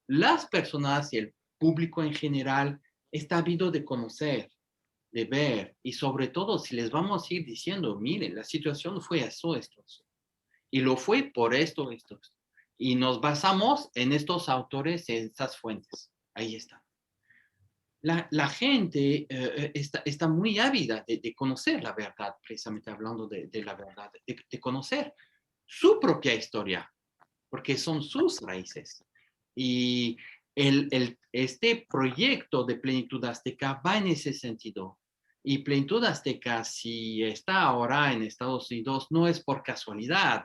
las personas y el público en general está ávido de conocer, de ver, y sobre todo si les vamos a ir diciendo, miren, la situación fue esto, y lo fue por esto, y nos basamos en estos autores, en estas fuentes. Ahí está. La gente está muy ávida de conocer la verdad, precisamente hablando de la verdad, de conocer su propia historia, porque son sus raíces. Y este proyecto de Plenitud Azteca va en ese sentido. Y Plenitud Azteca, si está ahora en Estados Unidos, no es por casualidad,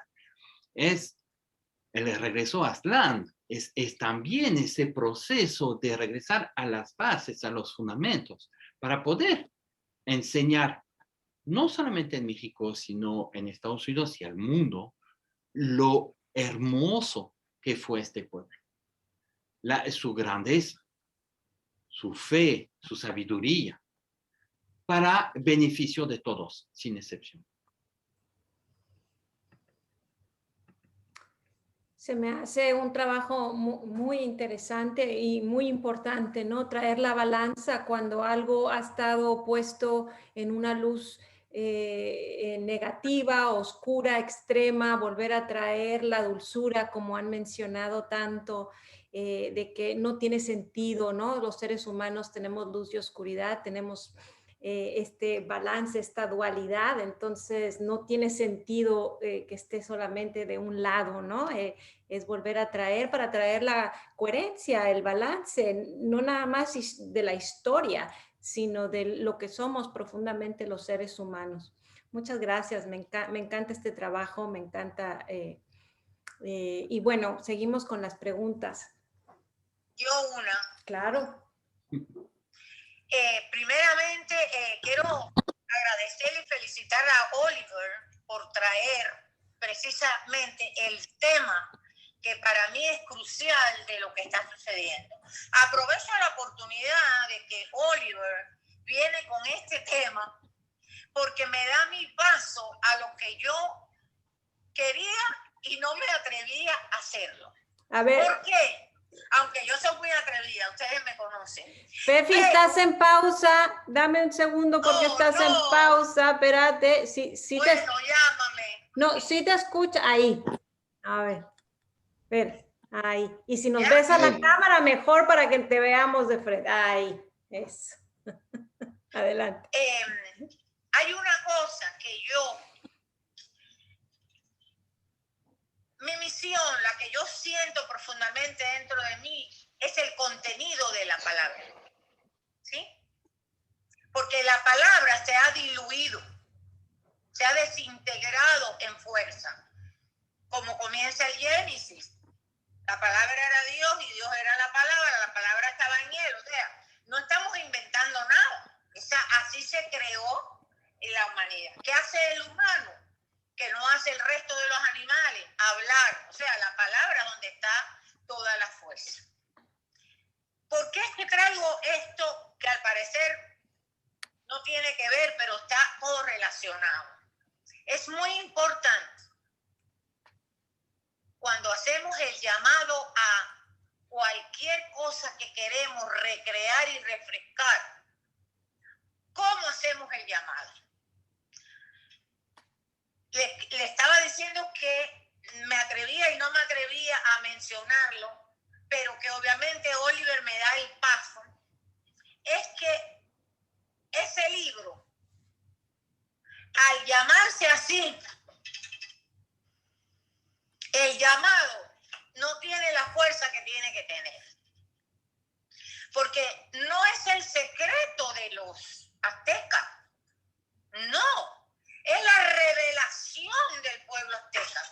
es el regreso a Aztlán, es también ese proceso de regresar a las bases, a los fundamentos, para poder enseñar, no solamente en México, sino en Estados Unidos y al mundo, lo hermoso que fue este pueblo. Su grandeza, su fe, su sabiduría, para beneficio de todos, sin excepción. Se me hace un trabajo muy interesante y muy importante, ¿no? Traer la balanza cuando algo ha estado puesto en una luz negativa, oscura, extrema, volver a traer la dulzura, como han mencionado tanto, de que no tiene sentido, ¿no? Los seres humanos tenemos luz y oscuridad, tenemos este balance, esta dualidad, entonces no tiene sentido que esté solamente de un lado, ¿no? Es volver a traer para traer la coherencia, el balance, no nada más de la historia, sino de lo que somos profundamente los seres humanos. Muchas gracias, me encanta este trabajo, me encanta. Y bueno, seguimos con las preguntas. Yo una. Claro. Primeramente, quiero agradecer y felicitar a Oliver por traer precisamente el tema que para mí es crucial de lo que está sucediendo. Aprovecho la oportunidad de que Oliver viene con este tema porque me da mi paso a lo que yo quería y no me atrevía a hacerlo. A ver. ¿Por qué? Aunque yo soy muy atrevida, ustedes me conocen. Pefi, estás en pausa. Dame un segundo porque estás en pausa. Espérate. Bueno, llámame. No, sí te escucha. Ahí. A ver. Ahí. Y si nos ves a la cámara, mejor para que te veamos de frente. Ahí. Eso. Adelante. Hay una cosa que yo Mi misión, la que yo siento profundamente dentro de mí, es el contenido de la palabra, ¿sí? Porque la palabra se ha diluido, se ha desintegrado en fuerza. Como comienza el Génesis, la palabra era Dios y Dios era la palabra estaba en él. O sea, no estamos inventando nada. Así se creó en la humanidad. ¿Qué hace el humano? Que no hace el resto de los animales, hablar. O sea, la palabra es donde está toda la fuerza. ¿Por qué es que traigo esto que al parecer no tiene que ver, pero está correlacionado? Es muy importante cuando hacemos el llamado a cualquier cosa que queremos recrear y refrescar. ¿Cómo hacemos el llamado? Le estaba diciendo que me atrevía y no me atrevía a mencionarlo, pero que obviamente Oliver me da el paso. Es que ese libro, al llamarse así, el llamado no tiene la fuerza que tiene que tener. Porque no es el secreto de los aztecas. No, es la revelación del pueblo azteca.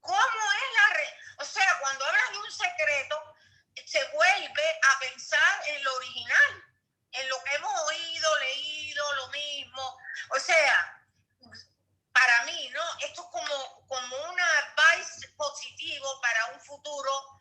¿Cómo es o sea, cuando hablas de un secreto, se vuelve a pensar en lo original, en lo que hemos oído, leído, lo mismo. O sea, para mí, ¿no? Esto es como un advice positivo para un futuro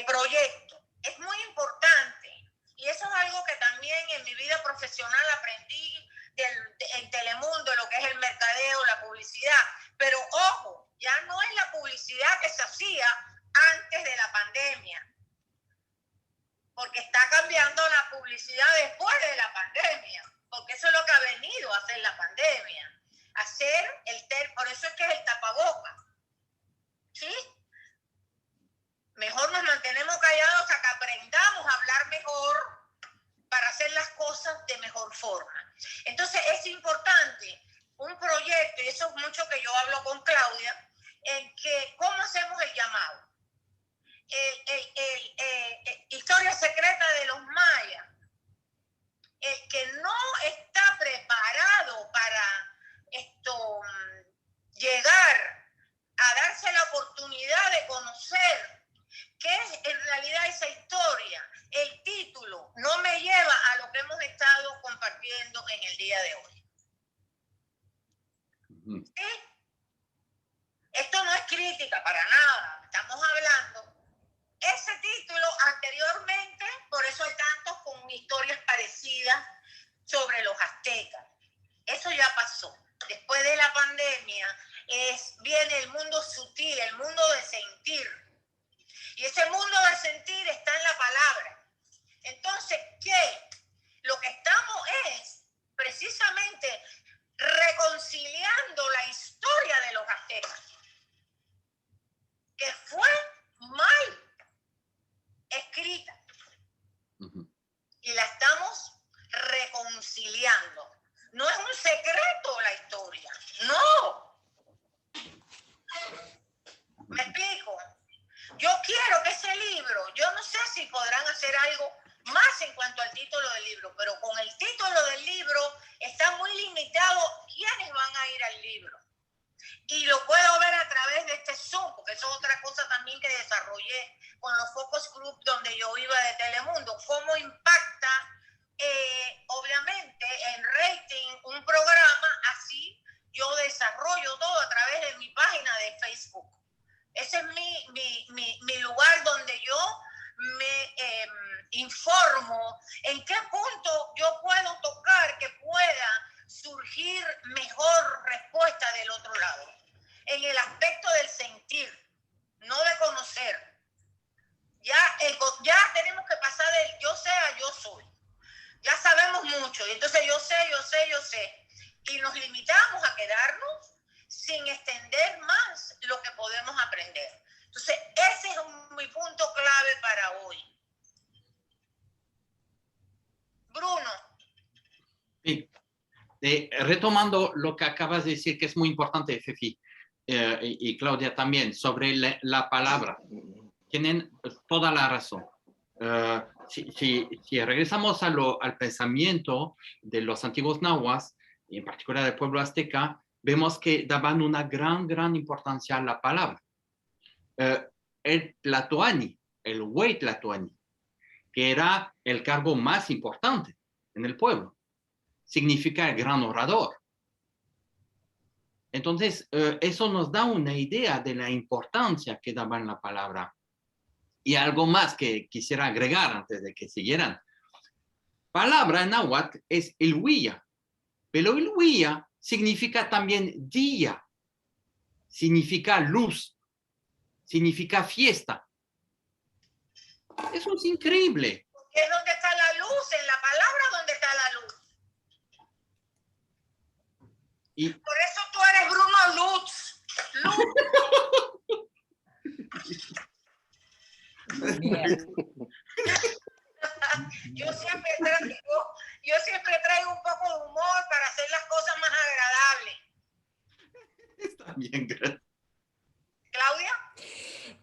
proyecto. Es muy importante. Y eso es algo que también en mi vida profesional aprendí en Telemundo, lo que es el mercadeo, la publicidad. Pero ojo, ya no es la publicidad que se hacía antes de la pandemia. Porque está cambiando la publicidad después de la pandemia. Porque eso es lo que ha venido a hacer la pandemia. Por eso es que es el tapabocas. ¿Sí? Mejor nos mantenemos callados hasta que aprendamos a hablar mejor para hacer las cosas de mejor forma. Entonces es importante un proyecto, y eso es mucho que yo hablo con Claudia, en que cómo hacemos el llamado. Historia secreta de los mayas. El que no está preparado para llegar a darse la oportunidad de conocer qué es en realidad esa historia, el título no me lleva a lo que hemos estado compartiendo en el día de hoy. ¿Sí? Esto no es crítica para nada, estamos hablando. Ese título anteriormente, por eso hay tantos con historias parecidas sobre los aztecas. Eso ya pasó. Después de la pandemia viene el mundo sutil, el mundo de sentir. Y ese mundo de sentir está en la palabra. Entonces, ¿qué? Lo que estamos es precisamente reconciliando la historia de los aztecas, que fue mal escrita. Y la estamos reconciliando. No es un secreto la historia. No. ¿Me explico? Yo quiero que ese libro, yo no sé si podrán hacer algo más en cuanto al título del libro, pero con el título del libro está muy limitado quiénes van a ir al libro. Y lo puedo ver a través de este Zoom, porque eso es otra cosa también que desarrollé con los focus group donde yo iba de Telemundo. Cómo impacta, obviamente, en rating un programa así. Yo desarrollo todo a través de mi página de Facebook. Ese es mi lugar donde yo me informo en qué punto yo puedo tocar que pueda surgir mejor respuesta del otro lado. En el aspecto del sentir, no de conocer. Ya tenemos que pasar del yo sé a yo soy. Ya sabemos mucho y entonces yo sé. Y nos limitamos a quedarnos sin extender más lo que podemos aprender. Entonces, ese es mi punto clave para hoy. Bruno. Sí. Retomando lo que acabas de decir, que es muy importante, Fefi. y Claudia también, sobre la palabra. Tienen toda la razón. Si regresamos al pensamiento de los antiguos nahuas, y en particular del pueblo azteca, vemos que daban una gran importancia a la palabra. El tlatoani, el güey tlatoani, que era el cargo más importante en el pueblo, significa el gran orador. Entonces, eso nos da una idea de la importancia que daban la palabra. Y algo más que quisiera agregar antes de que siguieran. Palabra en náhuatl es ilhuilla, pero ilhuilla significa también día, significa luz, significa fiesta. Eso es increíble. ¿Es donde está la luz? En la palabra, ¿dónde está la luz? Y por eso tú eres Bruno Lutz. Yo siempre traigo un poco de humor para hacer las cosas más agradables. Está bien, gracias. Claudia.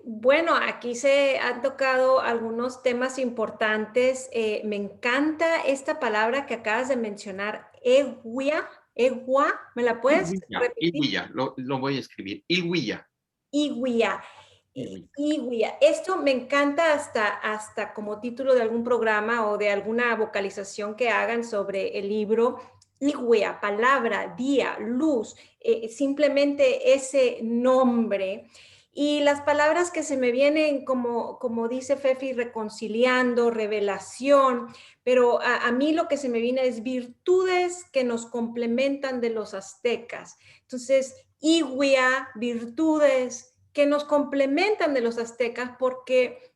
Bueno, aquí se han tocado algunos temas importantes. Me encanta esta palabra que acabas de mencionar, egua. ¿Me la puedes repetir? Ilhuilla, lo voy a escribir. Ilhuilla. Iguia. Esto me encanta hasta como título de algún programa o de alguna vocalización que hagan sobre el libro. Iguia, palabra, día, luz, simplemente ese nombre. Y las palabras que se me vienen, como dice Fefi, reconciliando, revelación, pero a mí lo que se me viene es virtudes que nos complementan de los aztecas. Entonces, Iguia, virtudes que nos complementan de los aztecas porque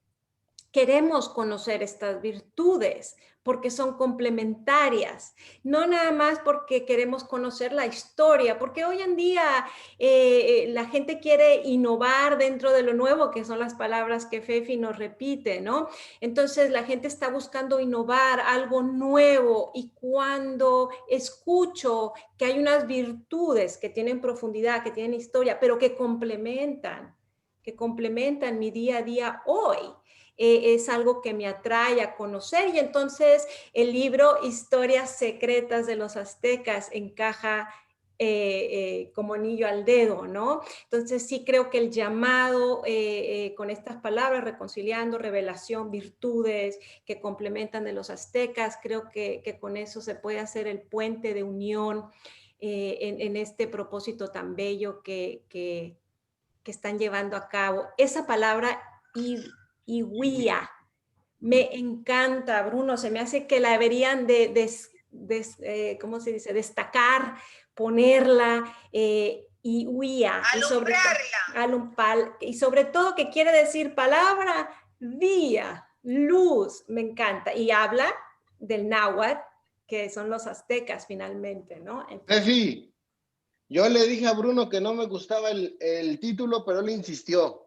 queremos conocer estas virtudes, porque son complementarias, no nada más porque queremos conocer la historia, porque hoy en día la gente quiere innovar dentro de lo nuevo, que son las palabras que Fefi nos repite, ¿no? Entonces la gente está buscando innovar algo nuevo y cuando escucho que hay unas virtudes que tienen profundidad, que tienen historia, pero que complementan mi día a día hoy, es algo que me atrae a conocer y entonces el libro Historias Secretas de los Aztecas encaja como anillo al dedo, ¿no? Entonces sí creo que el llamado con estas palabras, reconciliando, revelación, virtudes que complementan de los aztecas, creo que con eso se puede hacer el puente de unión en este propósito tan bello que están llevando a cabo. Esa palabra Iguia. Me encanta, Bruno, se me hace que la deberían ¿cómo se dice? Destacar, ponerla, Iguia. Alumbrarla. Y sobre todo que quiere decir palabra, día, luz, me encanta. Y habla del náhuatl, que son los aztecas finalmente, ¿no? Entonces, Fefi, yo le dije a Bruno que no me gustaba el título, pero él insistió.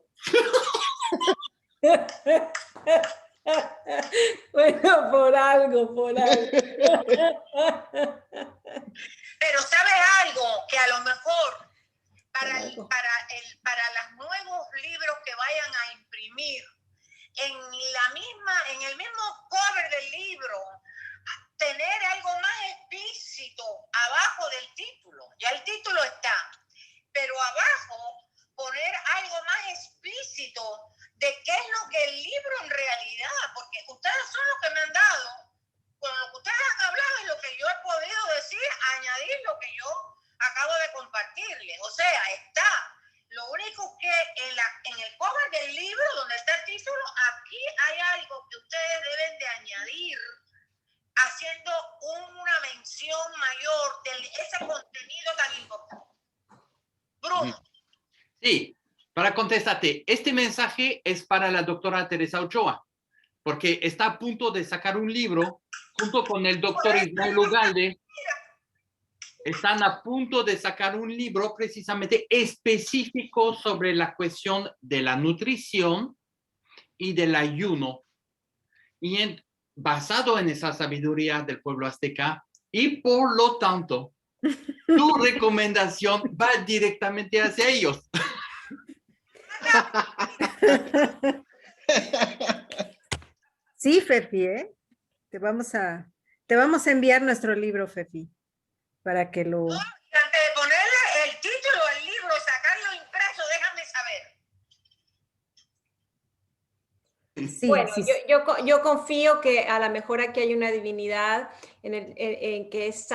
Bueno, por algo. Pero ¿sabes algo? Que a lo mejor para los nuevos libros que vayan a imprimir, en el mismo cover del libro, tener algo más explícito abajo del título. Ya el título está, pero abajo poner algo más explícito de qué es lo que el libro en realidad, porque ustedes son los que me han dado, con lo que ustedes han hablado y lo que yo he podido decir, añadir lo que yo acabo de compartirles. O sea, está. Lo único que en el cover del libro, donde está el título, aquí hay algo que ustedes deben de añadir, haciendo una mención mayor de ese contenido tan importante. Bruno. Sí, para contestarte, este mensaje es para la doctora Teresa Ochoa, porque está a punto de sacar un libro junto con el doctor Israel Ugalde. Están a punto de sacar un libro precisamente específico sobre la cuestión de la nutrición y del ayuno. Y basado en esa sabiduría del pueblo azteca, y por lo tanto, tu recomendación va directamente hacia ellos. Sí, Fefi, ¿eh? Te vamos a enviar nuestro libro, Fefi, para que lo... Y antes de ponerle el título del libro, sacarlo impreso, déjame saber. Sí, Bueno, sí. yo confío que a lo mejor aquí hay una divinidad en que es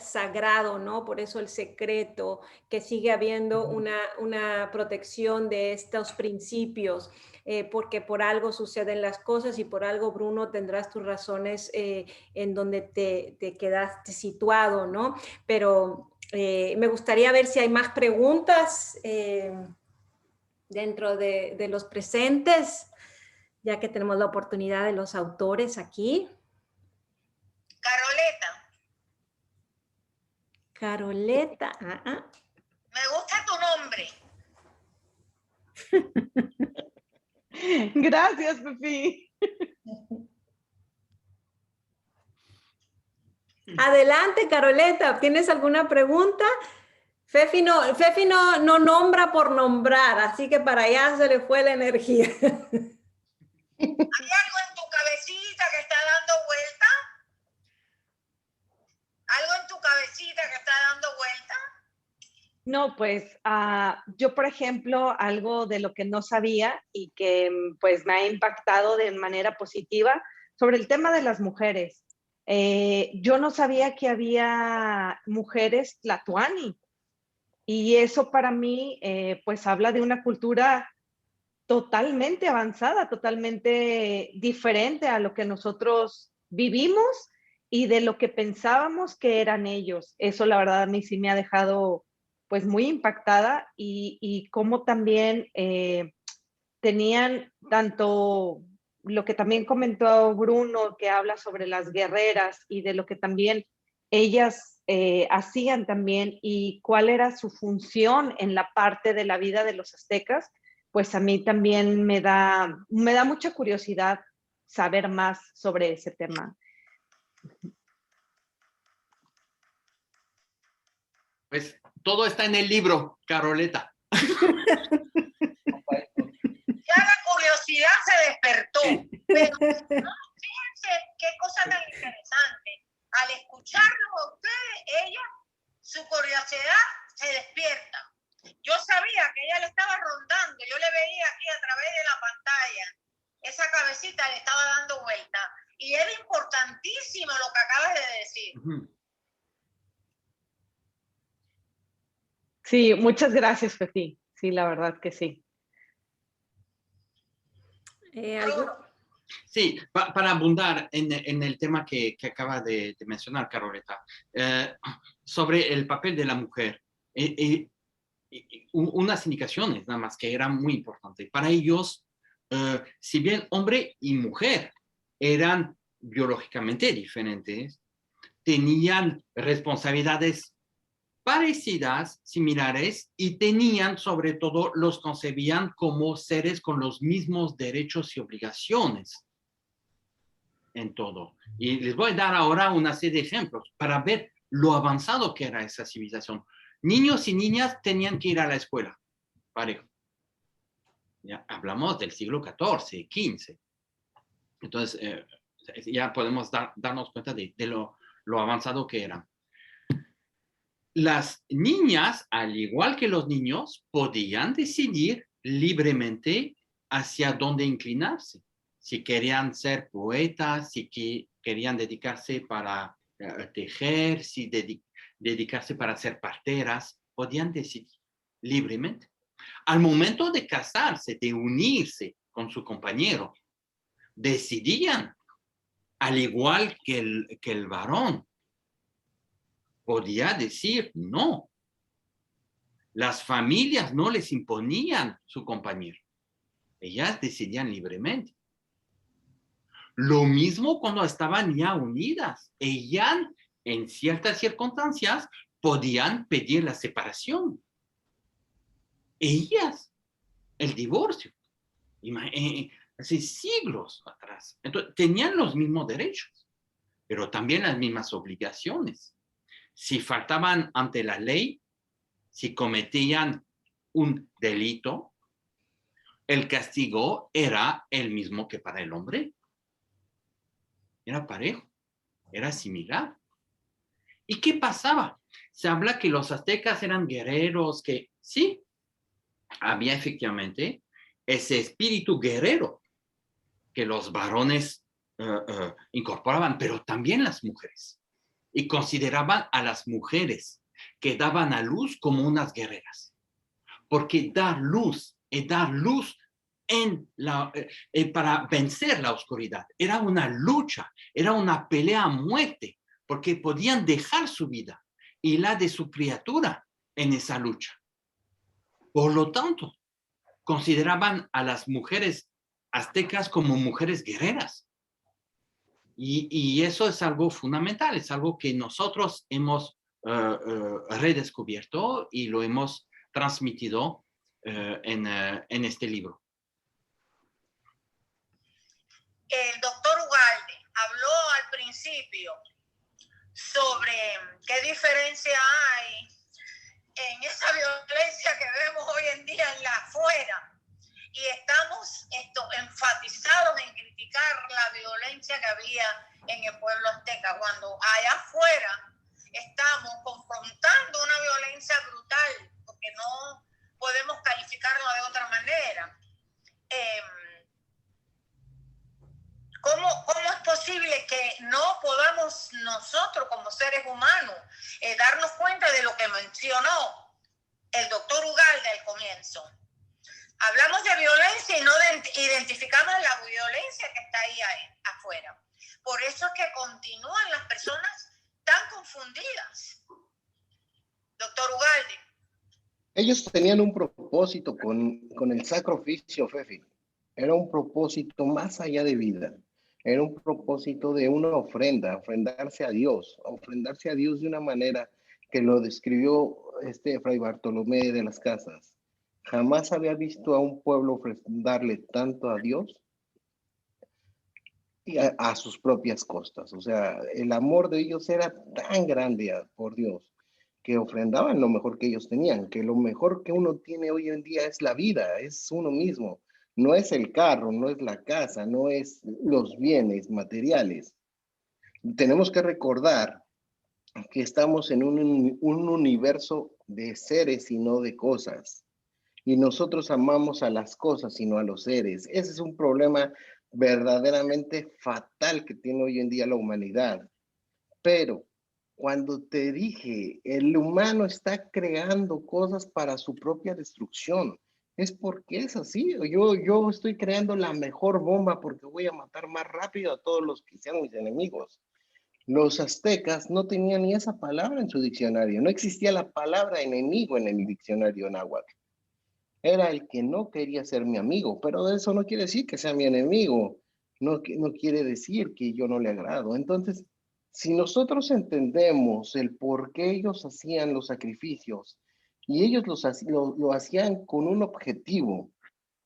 sagrado, ¿no? Por eso el secreto, que sigue habiendo una protección de estos principios, porque por algo suceden las cosas y por algo, Bruno, tendrás tus razones en donde te quedaste situado, ¿no? Pero me gustaría ver si hay más preguntas dentro de los presentes, ya que tenemos la oportunidad de los autores aquí. Caroleta. Caroleta. Me gusta tu nombre. Gracias, Fefi. Adelante, Caroleta, ¿tienes alguna pregunta? Fefi no nombra por nombrar, así que para allá se le fue la energía. ¿Hay algo en tu cabecita que está dando vuelta? ¿Algo en tu cabecita que está dando vuelta? No, pues yo, por ejemplo, algo de lo que no sabía y que pues me ha impactado de manera positiva sobre el tema de las mujeres. Yo no sabía que había mujeres tlatoani y eso para mí pues habla de una cultura totalmente avanzada, totalmente diferente a lo que nosotros vivimos y de lo que pensábamos que eran ellos. Eso la verdad a mí sí me ha dejado pues muy impactada y cómo también tenían tanto lo que también comentó Bruno, que habla sobre las guerreras y de lo que también ellas hacían también y cuál era su función en la parte de la vida de los aztecas, pues a mí también me da mucha curiosidad saber más sobre ese tema. Pues todo está en el libro, Caroleta. Ya la curiosidad se despertó. Pero fíjense qué cosa tan interesante. Al escucharlos a ustedes, su curiosidad se despierta. Yo sabía que ella le estaba rondando, yo le veía aquí a través de la pantalla, esa cabecita le estaba dando vuelta. Y era importantísimo lo que acabas de decir. Sí, muchas gracias, Fefi. Sí, la verdad que sí. Sí, para abundar en el tema que acaba de mencionar, Caroleta, sobre el papel de la mujer, unas indicaciones nada más que eran muy importantes. Para ellos, si bien hombre y mujer eran biológicamente diferentes, tenían responsabilidades parecidas, similares, y tenían, sobre todo, los concebían como seres con los mismos derechos y obligaciones en todo. Y les voy a dar ahora una serie de ejemplos para ver lo avanzado que era esa civilización. Niños y niñas tenían que ir a la escuela, parejo. Ya hablamos del siglo XIV, XV. Entonces, ya podemos darnos cuenta de lo avanzado que era. Las niñas, al igual que los niños, podían decidir libremente hacia dónde inclinarse. Si querían ser poetas, si querían dedicarse para tejer, si dedicarse para ser parteras, podían decidir libremente. Al momento de casarse, de unirse con su compañero, decidían, al igual que el varón, podía decir no. Las familias no les imponían su compañero. Ellas decidían libremente. Lo mismo cuando estaban ya unidas. Ellas, en ciertas circunstancias, podían pedir la separación. Ellas, el divorcio. Hace siglos atrás. Entonces, tenían los mismos derechos, pero también las mismas obligaciones. Si faltaban ante la ley, si cometían un delito, el castigo era el mismo que para el hombre. Era parejo, era similar. ¿Y qué pasaba? Se habla que los aztecas eran guerreros, que sí, había efectivamente ese espíritu guerrero que los varones incorporaban, pero también las mujeres. Y consideraban a las mujeres que daban a luz como unas guerreras. Porque dar luz es dar luz para vencer la oscuridad. Era una lucha, era una pelea a muerte, porque podían dejar su vida y la de su criatura en esa lucha. Por lo tanto, consideraban a las mujeres aztecas como mujeres guerreras. Y eso es algo fundamental, es algo que nosotros hemos redescubierto y lo hemos transmitido en este libro. El doctor Ugalde habló al principio sobre qué diferencia hay en esa violencia que vemos hoy en día en la afuera, y estamos enfatizados en criticar la violencia que había en el pueblo azteca, cuando allá afuera estamos confrontando una violencia brutal, porque no podemos calificarla de otra manera. ¿Cómo es posible que no podamos nosotros como seres humanos darnos cuenta de lo que mencionó el doctor Ugalde al comienzo? Hablamos de violencia y no identificamos la violencia que está ahí afuera. Por eso es que continúan las personas tan confundidas. Doctor Ugalde. Ellos tenían un propósito con el sacro oficio, Fefi. Era un propósito más allá de vida. Era un propósito de una ofrenda, ofrendarse a Dios de una manera que lo describió Fray Bartolomé de las Casas. Jamás había visto a un pueblo ofrendarle tanto a Dios y a sus propias costas. O sea, el amor de ellos era tan grande por Dios que ofrendaban lo mejor que ellos tenían, que lo mejor que uno tiene hoy en día es la vida, es uno mismo. No es el carro, no es la casa, no es los bienes materiales. Tenemos que recordar que estamos en un universo de seres y no de cosas. Y nosotros amamos a las cosas y no a los seres. Ese es un problema verdaderamente fatal que tiene hoy en día la humanidad. Pero cuando te dije, el humano está creando cosas para su propia destrucción, es porque es así. Yo estoy creando la mejor bomba porque voy a matar más rápido a todos los que sean mis enemigos. Los aztecas no tenían ni esa palabra en su diccionario. No existía la palabra enemigo en el diccionario náhuatl. Era el que no quería ser mi amigo, pero eso no quiere decir que sea mi enemigo. No quiere decir que yo no le agrado. Entonces, si nosotros entendemos el por qué ellos hacían los sacrificios y ellos lo hacían con un objetivo,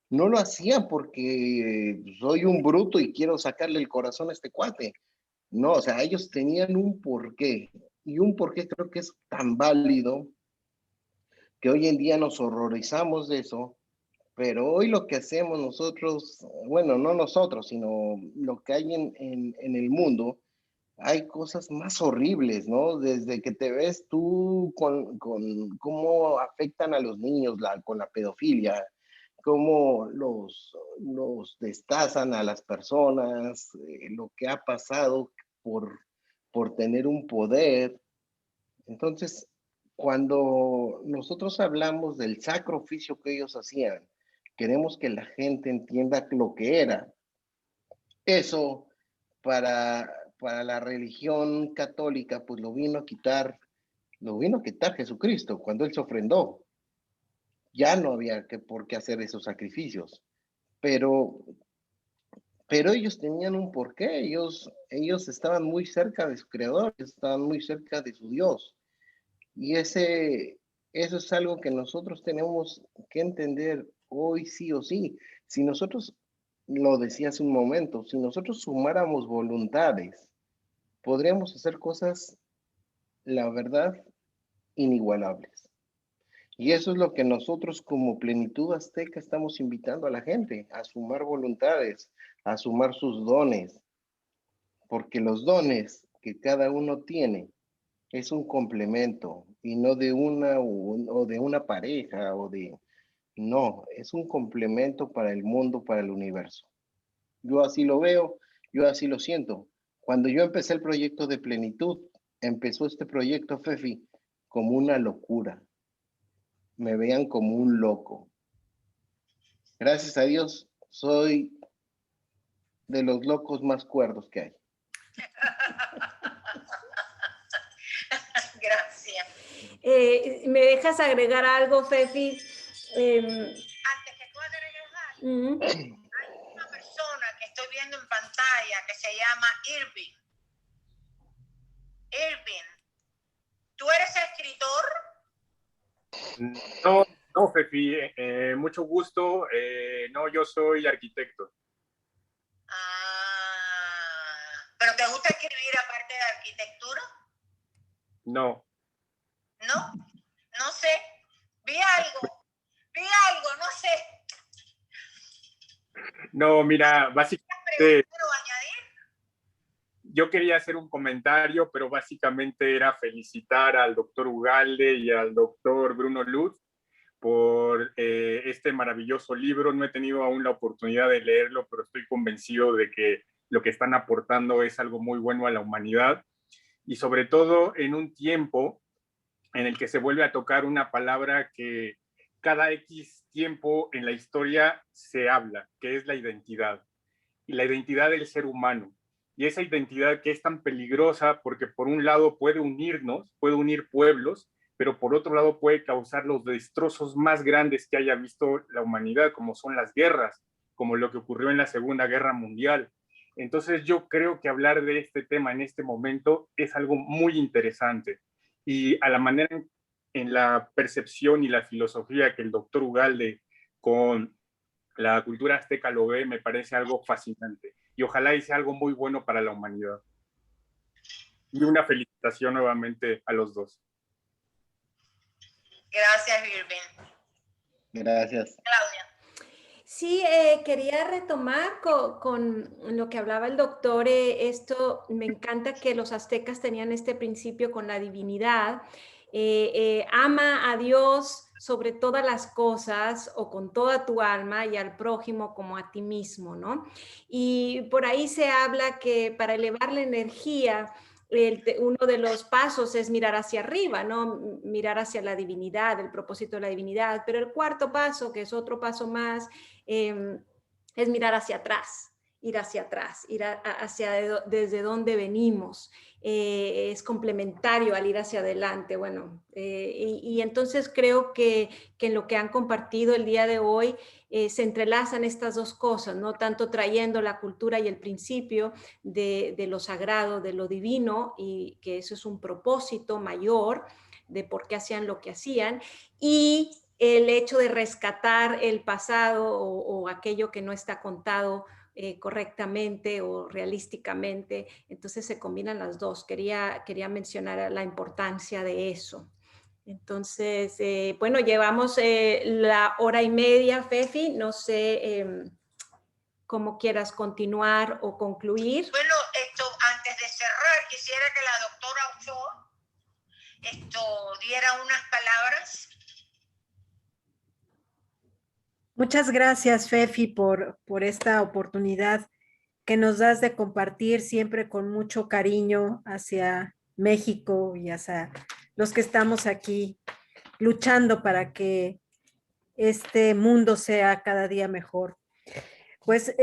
no lo hacían porque soy un bruto y quiero sacarle el corazón a este cuate. No, o sea, ellos tenían un porqué, y un porqué creo que es tan válido que hoy en día nos horrorizamos de eso, pero hoy lo que hacemos nosotros, bueno, no nosotros, sino lo que hay en el mundo, hay cosas más horribles, ¿no? Desde que te ves tú con cómo afectan a los niños con la pedofilia, cómo los destazan a las personas, lo que ha pasado por tener un poder. Entonces, cuando nosotros hablamos del sacro oficio que ellos hacían, queremos que la gente entienda lo que era. Eso para la religión católica, pues lo vino a quitar Jesucristo cuando Él se ofrendó. Ya no había por qué hacer esos sacrificios, pero ellos tenían un porqué, ellos estaban muy cerca de su creador, estaban muy cerca de su Dios. Y eso es algo que nosotros tenemos que entender hoy sí o sí. Si nosotros, lo decía hace un momento, si nosotros sumáramos voluntades, podríamos hacer cosas la verdad, inigualables. Y eso es lo que nosotros como Plenitud Azteca estamos invitando a la gente, a sumar voluntades, a sumar sus dones, porque los dones que cada uno tiene es un complemento y no de una o de una pareja o de... No, es un complemento para el mundo, para el universo. Yo así lo veo, yo así lo siento. Cuando yo empecé el proyecto de Plenitud, empezó este proyecto, Fefi, como una locura. Me veían como un loco. Gracias a Dios, soy de los locos más cuerdos que hay. Gracias. ¿Me dejas agregar algo, Fefi? Antes que tú agregues algo, hay una persona que estoy viendo en pantalla que se llama Irving. Irving, ¿tú eres escritor? No, no, Fefi, mucho gusto. No, yo soy arquitecto. ¿Pero te gusta escribir aparte de arquitectura? No. No, no sé. Vi algo, no sé. No, mira, básicamente yo quería hacer un comentario, pero básicamente era felicitar al doctor Ugalde y al doctor Bruno Lutz por este maravilloso libro. No he tenido aún la oportunidad de leerlo, pero estoy convencido de que lo que están aportando es algo muy bueno a la humanidad, y sobre todo en un tiempo en el que se vuelve a tocar una palabra que cada X tiempo en la historia se habla, que es la identidad, y la identidad del ser humano. Y esa identidad que es tan peligrosa porque por un lado puede unirnos, puede unir pueblos, pero por otro lado puede causar los destrozos más grandes que haya visto la humanidad, como son las guerras, como lo que ocurrió en la Segunda Guerra Mundial. Entonces yo creo que hablar de este tema en este momento es algo muy interesante. Y a la manera en la percepción y la filosofía que el doctor Ugalde con la cultura azteca lo ve, me parece algo fascinante. Y ojalá hice algo muy bueno para la humanidad. Y una felicitación nuevamente a los dos. Gracias, Irving. Gracias. Claudia. Sí, quería retomar con lo que hablaba el doctor. Esto me encanta que los aztecas tenían este principio con la divinidad. Ama a Dios sobre todas las cosas o con toda tu alma y al prójimo como a ti mismo, ¿no? Y por ahí se habla que para elevar la energía, uno de los pasos es mirar hacia arriba, ¿no? Mirar hacia la divinidad, el propósito de la divinidad. Pero el cuarto paso, que es otro paso más, es mirar hacia atrás, ir hacia desde donde venimos. Es complementario al ir hacia adelante. Bueno, y entonces creo que en lo que han compartido el día de hoy se entrelazan estas dos cosas, ¿no? Tanto trayendo la cultura y el principio de lo sagrado, de lo divino, y que eso es un propósito mayor de por qué hacían lo que hacían, y el hecho de rescatar el pasado o aquello que no está contado correctamente o realísticamente. Entonces se combinan las dos. Quería mencionar la importancia de eso. Entonces, bueno, llevamos la hora y media, Fefi. No sé cómo quieras continuar o concluir. Bueno, antes de cerrar, quisiera que la doctora Ochoa diera unas palabras. Muchas gracias, Fefi, por esta oportunidad que nos das de compartir siempre con mucho cariño hacia México y hacia los que estamos aquí luchando para que este mundo sea cada día mejor. Pues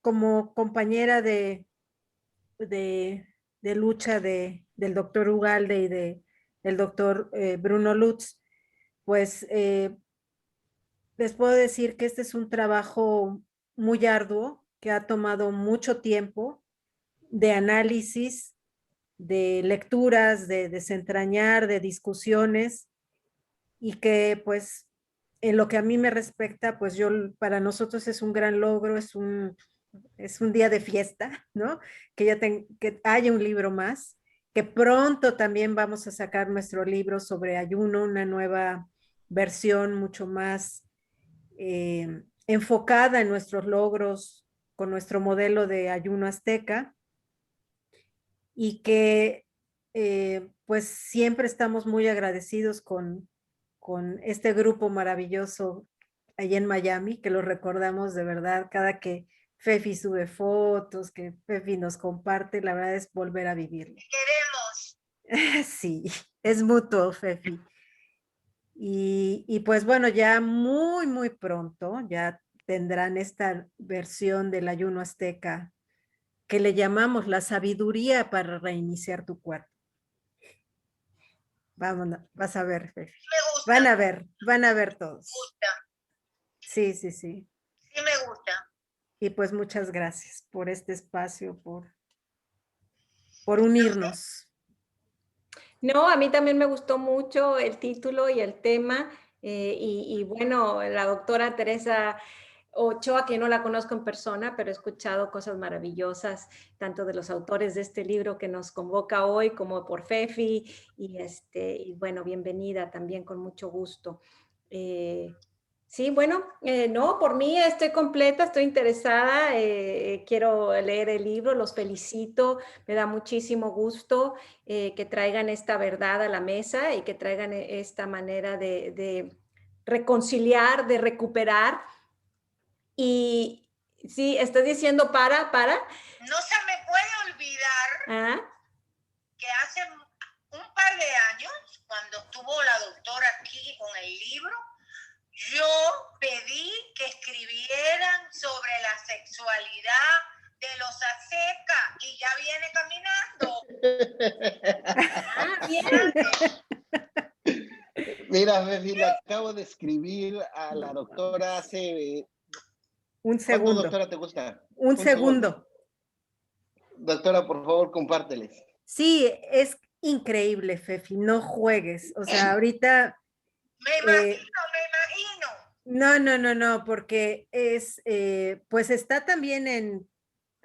como compañera de lucha del doctor Ugalde y del doctor Bruno Lutz, pues les puedo decir que este es un trabajo muy arduo que ha tomado mucho tiempo de análisis, de lecturas, de desentrañar, de discusiones, y que pues en lo que a mí me respecta, pues para nosotros es un gran logro, es un día de fiesta, ¿no? Que haya un libro más, que pronto también vamos a sacar nuestro libro sobre ayuno, una nueva versión mucho más enfocada en nuestros logros con nuestro modelo de ayuno azteca, y que pues siempre estamos muy agradecidos con este grupo maravilloso allá en Miami, que lo recordamos de verdad cada que Fefi sube fotos, que Fefi nos comparte, la verdad es volver a vivirlo. Queremos. Sí, es mutuo, Fefi. Y pues bueno, ya muy pronto ya tendrán esta versión del ayuno azteca que le llamamos la sabiduría para reiniciar tu cuerpo. Vámonos, vas a ver, Fefi. Me gusta. Van a ver todos. Me gusta. Sí, sí, sí. Sí me gusta. Y pues muchas gracias por este espacio, por unirnos. No, a mí también me gustó mucho el título y el tema. Y bueno, la doctora Teresa Ochoa, que no la conozco en persona, pero he escuchado cosas maravillosas, tanto de los autores de este libro que nos convoca hoy, como por Fefi. Y bueno, bienvenida también, con mucho gusto. Sí, bueno, no, por mí estoy completa, estoy interesada, quiero leer el libro, los felicito, me da muchísimo gusto que traigan esta verdad a la mesa y que traigan esta manera de reconciliar, de recuperar. Y sí, estás diciendo para. No se me puede olvidar que hace un par de años, cuando estuvo la doctora aquí con el libro, yo pedí que escribieran sobre la sexualidad de los aztecas y ya viene caminando. Bien. Mira, Fefi, le acabo de escribir a la doctora hace... Un segundo. ¿Cuándo, doctora, te gusta? Un segundo. Doctora, por favor, compárteles. Sí, es increíble, Fefi, no juegues. O sea, ahorita... Me imagino. No, porque es, pues está también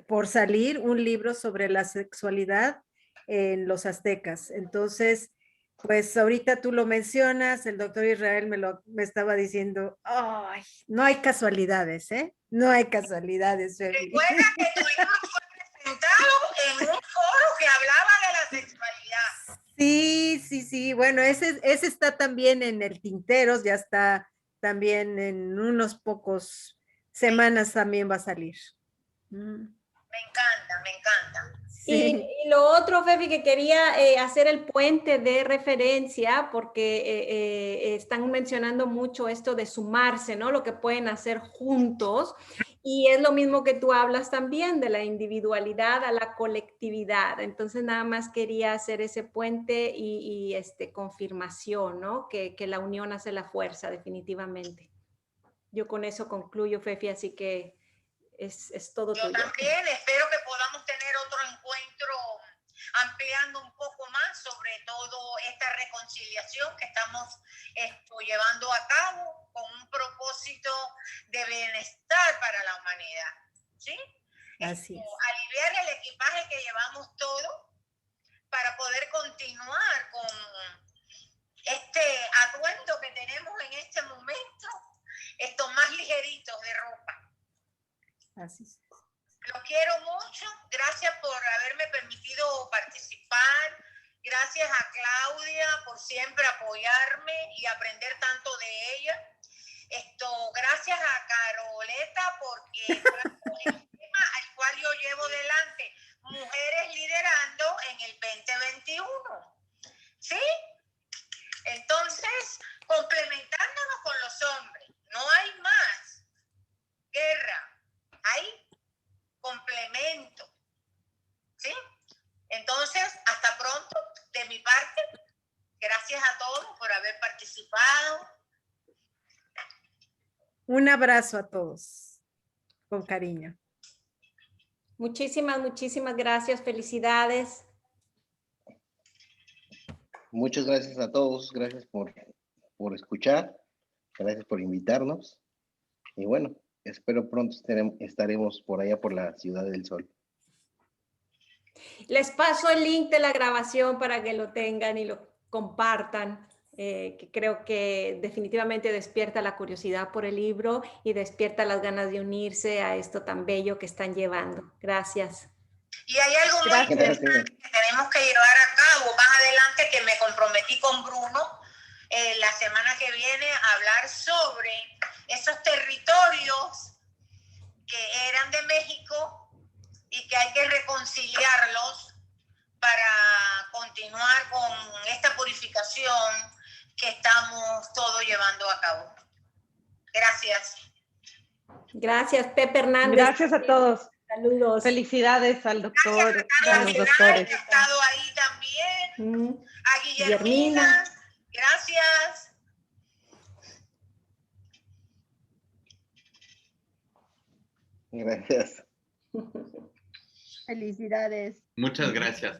por salir un libro sobre la sexualidad en los aztecas. Entonces, pues ahorita tú lo mencionas, el doctor Israel me estaba diciendo, ay, no hay casualidades, ¿eh? No hay casualidades, Fefi. Recuerda que tu libro fue presentado en un foro que hablaba de la sexualidad. Sí, bueno, ese está también en el Tinteros, ya está también en unos pocos semanas también va a salir. Me encanta. Sí. Y lo otro, Fefi, que quería hacer el puente de referencia, porque están mencionando mucho esto de sumarse, ¿no? Lo que pueden hacer juntos. Y es lo mismo que tú hablas también de la individualidad a la colectividad. Entonces, nada más quería hacer ese puente y confirmación, ¿no? Que la unión hace la fuerza, definitivamente. Yo con eso concluyo, Fefi, así que es todo tuyo. Yo también espero que podamos tener otro encuentro ampliando un poco más sobre todo esta reconciliación que estamos llevando a cabo con un propósito de bienestar para la humanidad, ¿sí? Así es. Aliviar el equipaje que llevamos todo para poder continuar con este atuendo que tenemos en este momento, estos más ligeritos de ropa. Así es. Los quiero mucho. Gracias por haberme permitido participar. Gracias a Claudia por siempre apoyarme y aprender tanto de ella. Gracias a Caroleta porque el tema al cual yo llevo delante, mujeres liderando en el 2021. ¿Sí? Entonces, complementándonos con los hombres, no hay más guerra. Hay complemento, ¿sí? Entonces, hasta pronto de mi parte. Gracias a todos por haber participado. Un abrazo a todos, con cariño. Muchísimas gracias, felicidades. Muchas gracias a todos, gracias por escuchar, gracias por invitarnos. Y bueno, espero pronto estaremos por allá por la Ciudad del Sol. Les paso el link de la grabación para que lo tengan y lo compartan, que creo que definitivamente despierta la curiosidad por el libro y despierta las ganas de unirse a esto tan bello que están llevando. Gracias. Y hay algo muy importante que tenemos que llevar a cabo más adelante, que me comprometí con Bruno la semana que viene a hablar sobre esos territorios que eran de México y que hay que reconciliarlos para continuar con esta purificación que estamos todos llevando a cabo. Gracias. Gracias, Pepe Hernández. Gracias a todos. Saludos. Felicidades al doctor, Gracias a los que doctores. ha estado ahí también. A Guillermina. Gracias. Gracias. Felicidades. Muchas gracias.